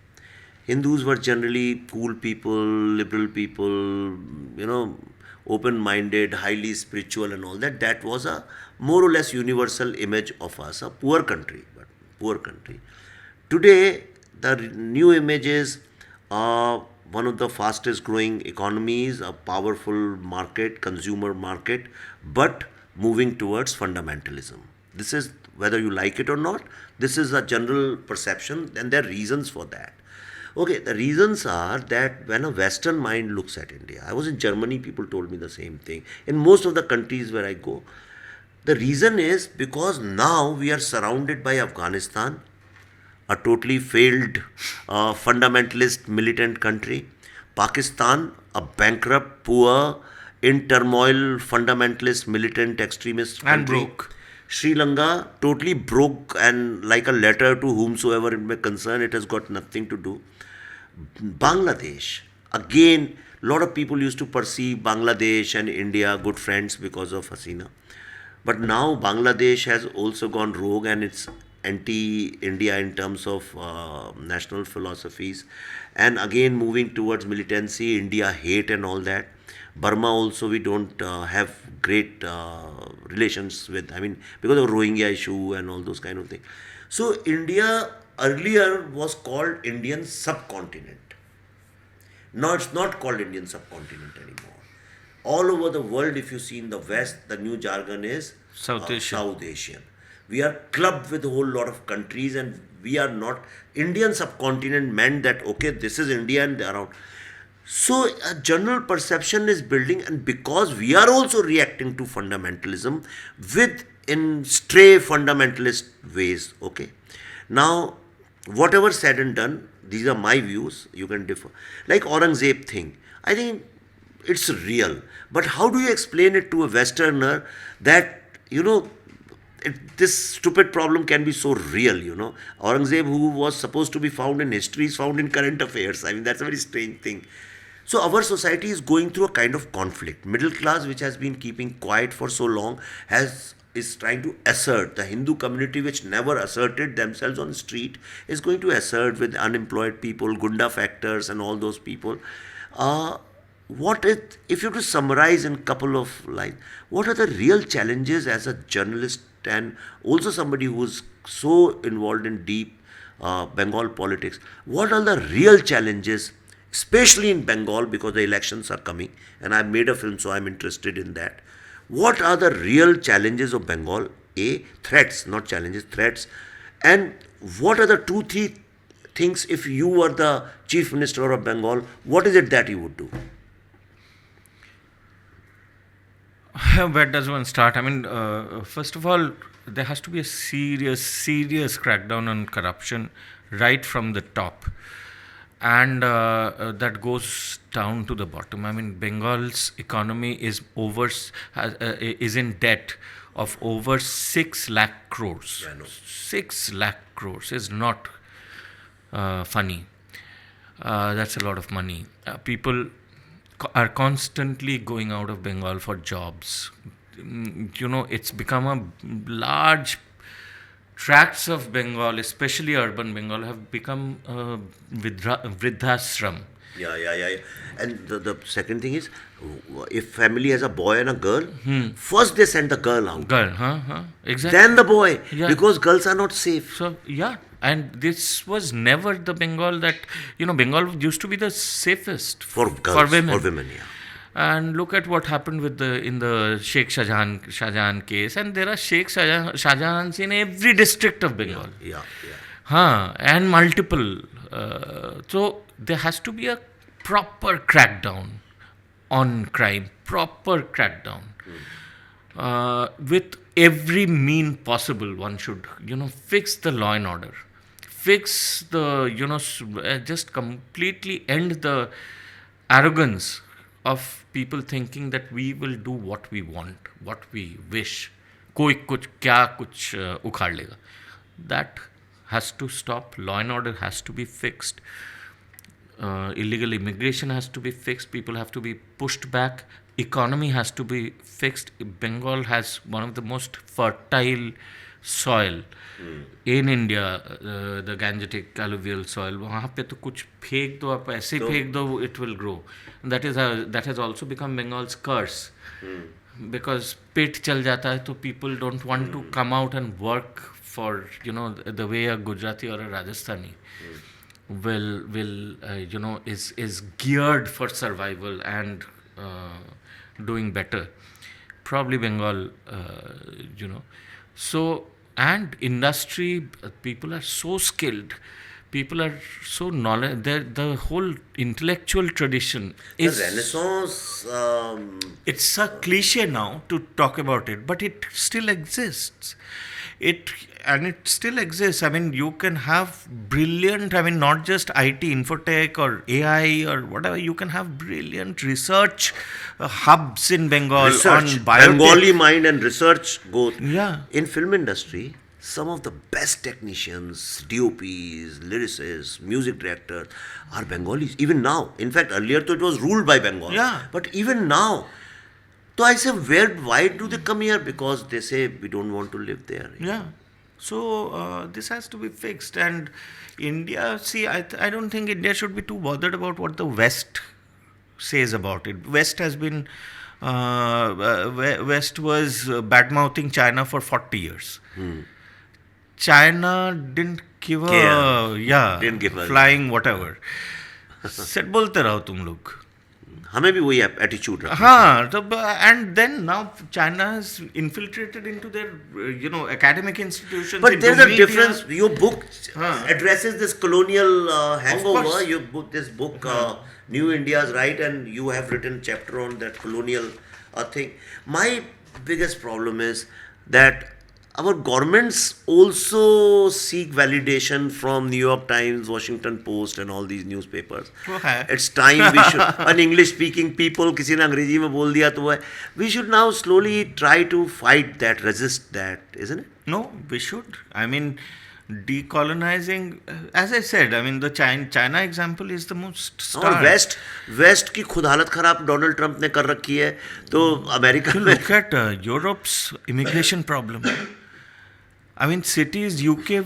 Hindus were generally cool people, liberal people, open-minded, highly spiritual and all that. That was a more or less universal image of us, a poor country, but poor country. Today, the new image is one of the fastest growing economies, a powerful market, consumer market, but moving towards fundamentalism. This is, whether you like it or not, this is a general perception, and there are reasons for that. Okay, the reasons are that when a Western mind looks at India, I was in Germany, people told me the same thing. In most of the countries where I go, the reason is because now we are surrounded by Afghanistan, a totally failed fundamentalist militant country. Pakistan, a bankrupt, poor, in turmoil, fundamentalist, militant, extremist And country. broke. Sri Lanka, totally broke and like a letter to whomsoever it may concern, it has got nothing to do. Bangladesh, again, a lot of people used to perceive Bangladesh and India good friends because of Hasina. But now Bangladesh has also gone rogue and it's anti India in terms of national philosophies. And again, moving towards militancy, India hate and all that. Burma also, we don't have great relations with, I mean, because of Rohingya issue and all those kind of things. So, India earlier was called Indian subcontinent. Now it's not called Indian subcontinent anymore. All over the world, if you see in the West, the new jargon is South Asian. South Asian. We are clubbed with a whole lot of countries, and we are not. Indian subcontinent meant that, okay, this is India and around. So a general perception is building, and because we are also reacting to fundamentalism with in stray fundamentalist ways, okay. Now, whatever said and done, these are my views, you can differ. Like Aurangzeb thing, I think it's real. But how do you explain it to a Westerner that, this stupid problem can be so real? Aurangzeb, who was supposed to be found in history, is found in current affairs. I mean, that's a very strange thing. So our society is going through a kind of conflict. Middle class, which has been keeping quiet for so long, is trying to assert. The Hindu community, which never asserted themselves on the street, is going to assert with unemployed people, gunda factors, and all those people. If you were to summarize in a couple of lines, what are the real challenges as a journalist and also somebody who's so involved in deep Bengal politics? What are the real challenges, especially in Bengal, because the elections are coming, and I've made a film, so I'm interested in that. What are the real challenges of Bengal? Threats, not challenges, threats. And what are the 2, 3 things, if you were the chief minister of Bengal, what is it that you would do? Where does one start? I mean, first of all, there has to be a serious crackdown on corruption right from the top. And that goes down to the bottom. I mean, Bengal's economy is is in debt of over 6 lakh crores. Yeah, I know. 6 lakh crores is not funny. That's a lot of money. People are constantly going out of Bengal for jobs. It's become a large tracts of Bengal, especially urban Bengal, have become vridhashram. Yeah. And the second thing is, if family has a boy and a girl, first they send the girl out. Girl, exactly. Then the boy, Yeah. because girls are not safe. So, yeah. And this was never the Bengal that, Bengal used to be the safest For girls, women. for women, yeah. And look at what happened in the Sheikh Shahjahan case. And there are Sheikh Shahjahans in every district of Bengal. Yeah. And multiple. So there has to be a proper crackdown on crime. Proper crackdown. With every mean possible, one should, fix the law and order. Fix the, just completely end the arrogance of people thinking that we will do what we want, what we wish. Koi kuch kya kuch ukhad lega. That has to stop. Law and order has to be fixed. Illegal immigration has to be fixed. People have to be pushed back. economy has to be fixed. Bengal has one of the most fertile soil in India, the Gangetic alluvial soil. वहाँ पे तो कुछ फेंक दो आप ऐसे ही तो फेंक दो, it will grow. That has also become Bengal's curse. Because पेट चल जाता है तो people don't want to come out and work for, the way a Gujarati or a Rajasthani will is geared for survival and doing better. Probably Bengal, so, and industry, people are so skilled, people are so knowledge, the whole intellectual tradition the is, Renaissance. it's a cliche now to talk about it, but it still exists. It it still exists. I mean, you can have brilliant. I mean, not just IT, infotech, or AI, or whatever. You can have brilliant research hubs in Bengal Research, on biotech. Bengali mind and research go. Yeah. In film industry, some of the best technicians, DOPs, lyricists, music directors are Bengalis. Even now, in fact, earlier it was ruled by Bengal. Yeah. But even now, so I say, why do they come here? Because they say we don't want to live there. Yeah. So this has to be fixed. And India, see, I don't think India should be too bothered about what the West says about it. West has been, West was bad mouthing China for 40 years. China didn't give Care. a, yeah, Didn't give a- flying whatever. Said बोलते रहो तुम लोग. हमें भी वही attitude रखना हाँ, तो and then now China has infiltrated into their academic institutions. But into there's a media. difference. Your book addresses this colonial hangover. course. You book this book, New India's Right, and you have written chapter on that colonial thing. My biggest problem is that our governments also seek validation from New York Times, Washington Post, and all these newspapers. वो है. It's time we should. An English-speaking people, किसी ने अंग्रेजी में बोल दिया तो वो है. We should now slowly try to fight that, resist that, isn't it? No, we should. I mean, decolonizing, as I said, I mean, the China example is the most और stark. वेस्ट की खुद हालत खराब Donald Trump ने कर रखी है तो अमेरिका में Look at Europe's immigration problem. I mean, cities, UK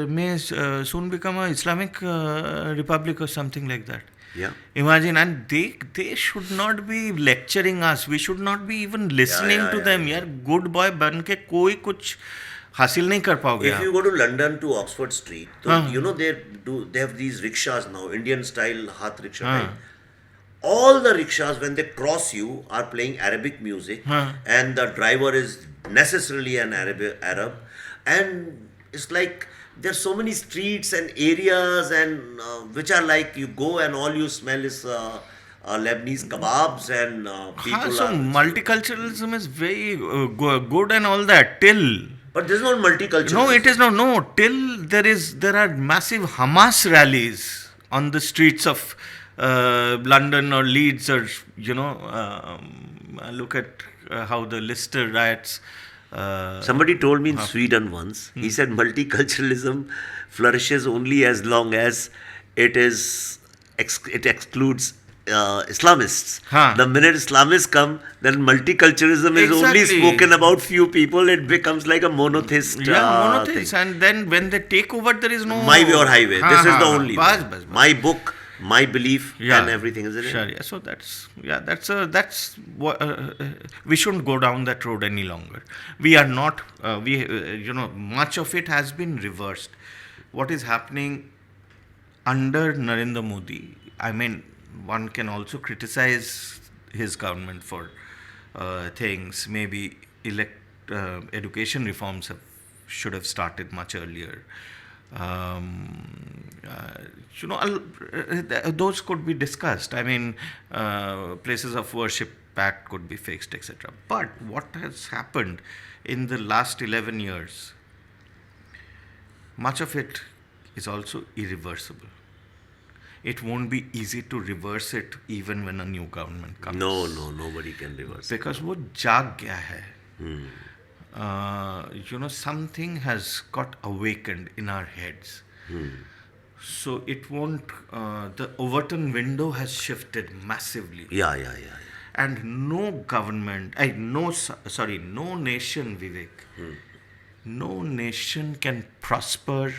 may soon become a Islamic republic or something like that. Yeah. Imagine, and they should not be lecturing us. We should not be even listening to them. यार good boy बन के कोई कुछ हासिल नहीं कर पाओगे If you go to London to Oxford Street, so you know they have these rickshaws now, Indian style hath rickshaw type. All the rickshaws when they cross you are playing Arabic music, and the driver is necessarily an Arab, and it's like there's so many streets and areas and which are like you go and all you smell is Lebanese kebabs and people so are. multiculturalism is very good and all that till. But there's not multicultural. No, it is no. Till there are massive Hamas rallies on the streets of London or Leeds, or look at how the Lister riots. Somebody told me in Sweden once. He said multiculturalism flourishes only as long as it excludes Islamists. The minute Islamists come, then multiculturalism is only Exactly. spoken about few people. It becomes like a monotheist monotheists, thing. and then when they take over, there is no My way or highway. This is the only bas, way. bas, bas. My book, my belief, and everything, isn't it? Sure, yeah. So that's what we shouldn't go down that road any longer. We are not. Much of it has been reversed. What is happening under Narendra Modi? I mean, one can also criticize his government for things. Maybe education reforms should have started much earlier. Those could be discussed. I mean, places of worship act could be fixed, etc. But what has happened in the last 11 years, much of it is also irreversible. It won't be easy to reverse it even when a new government comes. No, nobody can reverse it. Because वो जाग गया है. Something has got awakened in our heads. So it won't, the Overton window has shifted massively. Yeah. and no government, no nation, Vivek, no nation can prosper,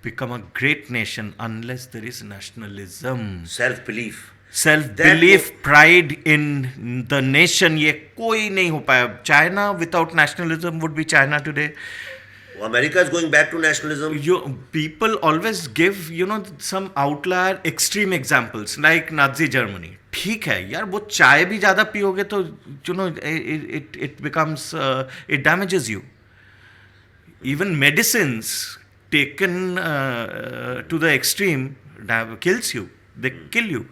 become a great nation unless there is nationalism. Self-belief. Self That belief pride in the nation, ये कोई नहीं हो पाया. China without nationalism would be China today. America is going back to nationalism. You people always give some outlier extreme examples like Nazi Germany. ठीक है यार, वो चाय भी ज्यादा पियोगे तो it becomes it damages you. Even medicines taken to the extreme kills you. They kill you.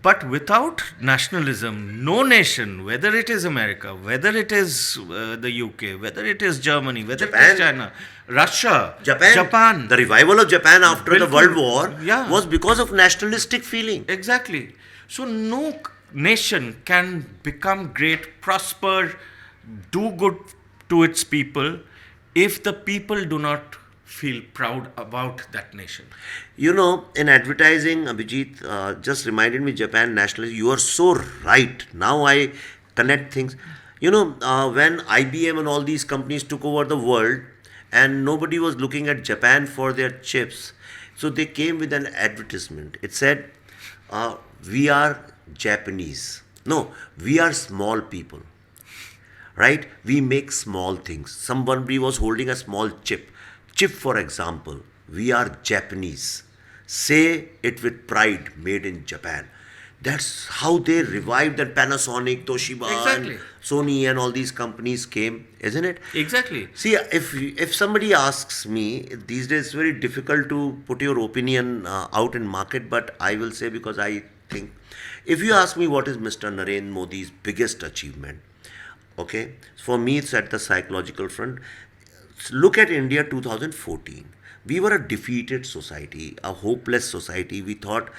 But without nationalism, no nation, whether it is America, whether it is the UK, whether it is Germany, whether it is China, Russia, Japan. The revival of Japan after the World War Yeah. was because of nationalistic feeling. Exactly. So no nation can become great, prosper, do good to its people if the people do not feel proud about that nation. In advertising, Abhijit just reminded me Japan nationalism. You are so right. Now I connect things. When IBM and all these companies took over the world and nobody was looking at Japan for their chips, so they came with an advertisement. It said, we are Japanese. No, we are small people. Right? We make small things. Somebody was holding a small chip. Chip, for example, we are Japanese. Say it with pride, made in Japan. That's how they revived, that Panasonic, Toshiba, Exactly. and Sony and all these companies came, isn't it? Exactly. See, if somebody asks me, these days it's very difficult to put your opinion out in market, but I will say, because I think, if you ask me what is Mr. Narendra Modi's biggest achievement, okay, for me it's at the psychological front. Look at India 2014. We were a defeated society, a hopeless society. We thought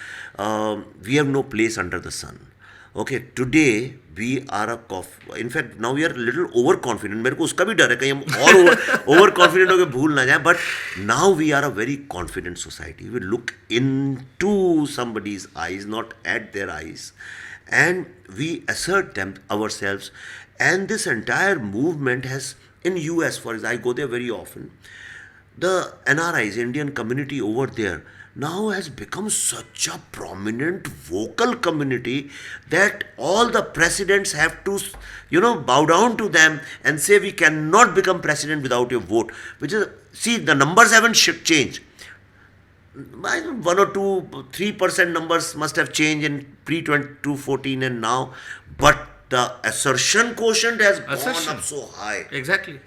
we have no place under the sun. Okay, today we are in fact now we are a little overconfident. मेरे को उसका भी डर है कहीं हम और overconfident होके भूल ना जाए. But now we are a very confident society. We look into somebody's eyes, not at their eyes, and we assert them ourselves. And this entire movement has, in US, for example, I go there very often. The NRIs, Indian community over there, now has become such a prominent vocal community that all the presidents have to, bow down to them and say we cannot become president without your vote. Which is, see, the numbers haven't changed. 1 or 2, 3% numbers must have changed in pre-2014 and now, but the assertion quotient has gone up so high. Exactly.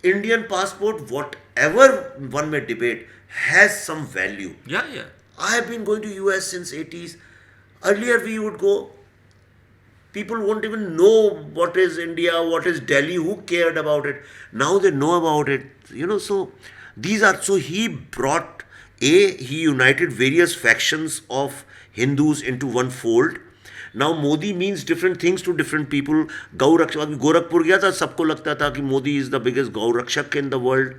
Indian passport, whatever one may debate, has some value. Yeah. I have been going to US since 80s. Earlier we would go, people won't even know what is India, what is Delhi, who cared about it. Now they know about it. So he united various factions of Hindus into one fold. Now Modi means different things to different people. Gorakhpur gaya tha, sabko lagta tha ki Modi is the biggest Gau Rakshak in the world.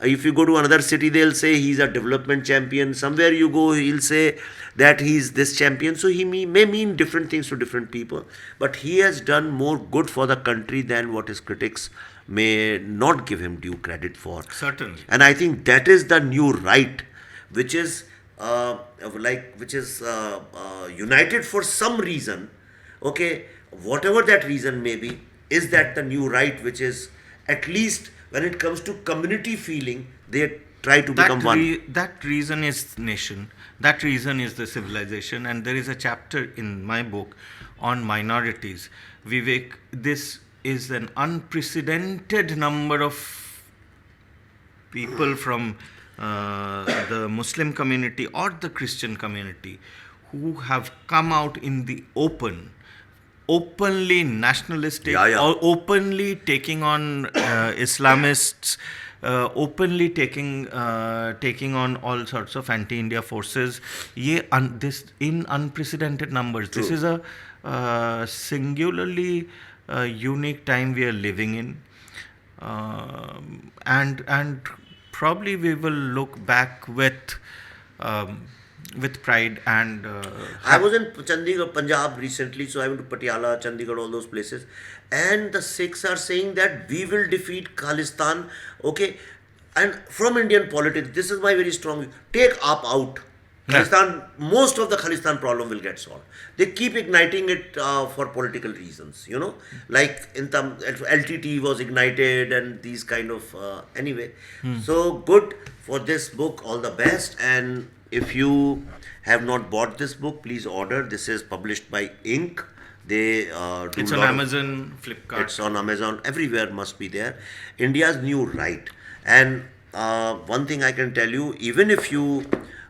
If you go to another city, they'll say he's a development champion. Somewhere you go, he'll say that he's this champion. So he may mean different things to different people. But he has done more good for the country than what his critics may not give him due credit for. Certainly. And I think that is the new right, which is united for some reason. Okay, whatever that reason may be, is that the new right, which is, at least when it comes to community feeling, they try to become one. That reason is nation. That reason is the civilization. And there is a chapter in my book on minorities. Vivek, this is an unprecedented number of people from the Muslim community or the Christian community who have come out in the openly nationalistic, or openly taking on Islamists, openly taking on all sorts of anti-India forces. This in unprecedented numbers. True. This is a singularly unique time we are living in, and probably we will look back with with pride and I was in Chandigarh, Punjab recently, so I went to Patiala, Chandigarh, all those places. And the Sikhs are saying that we will defeat Khalistan, okay? And from Indian politics, this is my very strong view. Take up out. yeah. Khalistan, most of the Khalistan problem will get solved. They keep igniting it for political reasons, you know, like in the LTT was ignited and these kind of anyway. So good for this book, all the best. And if you have not bought this book, please order. This is published by Inc. They do It's lot on of- Amazon, Flipkart. it's on Amazon, everywhere must be there. India's new right. And one thing I can tell you, even if you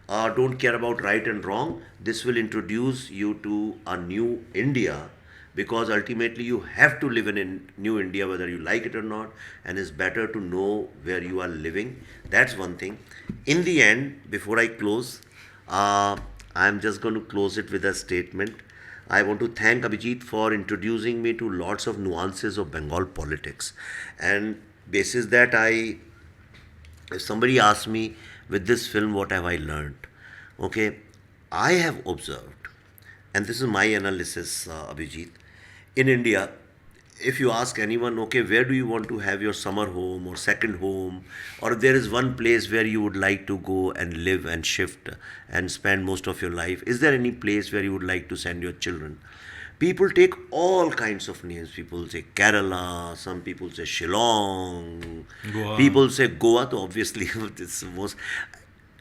don't care about right and wrong, this will introduce you to a new India, because ultimately you have to live in new India whether you like it or not, and it's better to know where you are living. That's one thing. In the end, before I close, I'm just going to close it with a statement. I want to thank Abhijit for introducing me to lots of nuances of Bengal politics. And basis that if somebody asks me with this film what have I learned, okay, I have observed, and this is my analysis, Abhijit, in India, if you ask anyone, okay, where do you want to have your summer home or second home, or if there is one place where you would like to go and live and shift and spend most of your life, is there any place where you would like to send your children? People take all kinds of names. People say Kerala, some people say Shillong, Goa. people say Goa, so obviously this is most.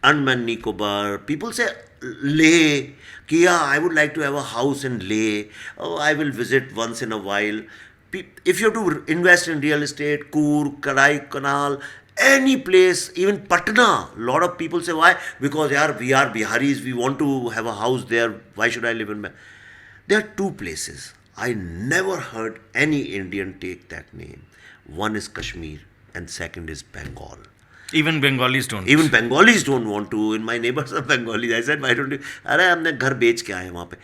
Andaman Nicobar. People say Leh, कि yeah, I would like to have a house in Leh. Oh, I will visit once in a while. If you have to invest in real estate, Coorg, Kadai Canal, any place, even Patna, a lot of people say, why? Because yaar, we are Biharis, we want to have a house there. Why should I live in? There are two places. I never heard any Indian take that name. One is Kashmir and second is Bengal. Even Bengalis don't. Even Bengalis don't want to. In my neighbors are Bengalis. I said, why don't you? अरे हमने घर बेच के आए वहाँ पे.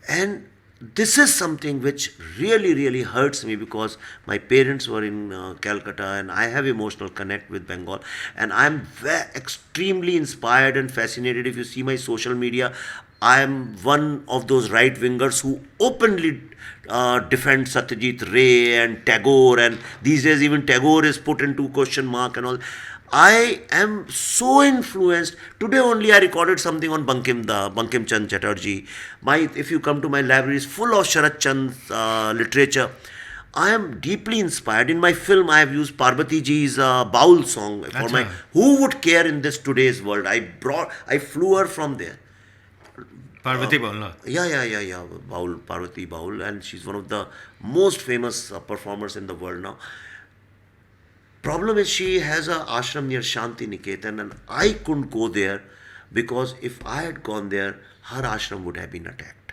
And this is something which really, really hurts me, because my parents were in Calcutta and I have emotional connect with Bengal. And I'm extremely inspired and fascinated. If you see my social media, I'm one of those right wingers who openly defend Satyajit Ray and Tagore, and these days even Tagore is put into question mark and all. I am so influenced. Today only I recorded something on Bankim Chand Chatterjee. If you come to my library, it's full of Sharat Chand's literature. I am deeply inspired. In my film, I have used Parvati ji's Baul song for my. Who would care in this today's world? I flew her from there. Parvati Balla. Yeah. Baul, Parvati Baul, and she's one of the most famous performers in the world now. Problem is, she has a ashram near Shanti Niketan, and I couldn't go there because if I had gone there, her ashram would have been attacked.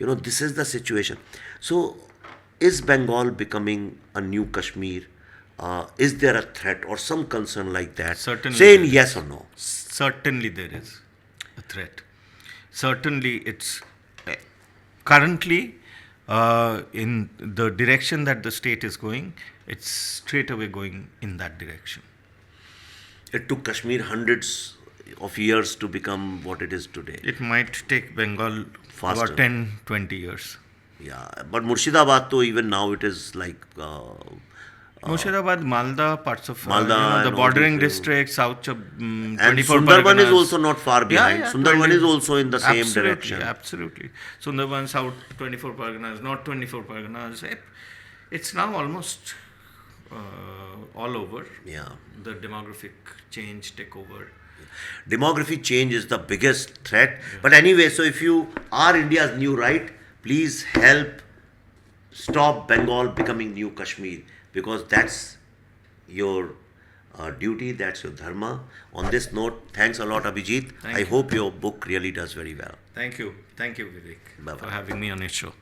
You know, this is the situation. So, is Bengal becoming a new Kashmir? Is there a threat or some concern like that? Certainly. Say in yes or no. Certainly there is a threat. Certainly it's currently in the direction that the state is going, it's straight away going in that direction. It took Kashmir hundreds of years to become what it is today. It might take Bengal Faster. about 10, 20 years. Yeah, but Murshidabad, though, even now it is like Murshidabad, Malda, parts of Malda the and all bordering these, districts, south of and 24 Sundarban is Parganas. also not far behind. Yeah, Sundarban 20 is also in the same absolutely, direction. Absolutely. Sundarban, south 24 Parganas, not 24 Parganas. It's now almost all over. Yeah. The demographic change take over. Demography change is the biggest threat. Yeah. But anyway, so if you are India's new right, please help stop Bengal becoming new Kashmir, because that's your duty, that's your dharma. On this note, thanks a lot, Abhijit. I hope your book really does very well. Thank you, Vivek, Bye-bye. for having me on your show.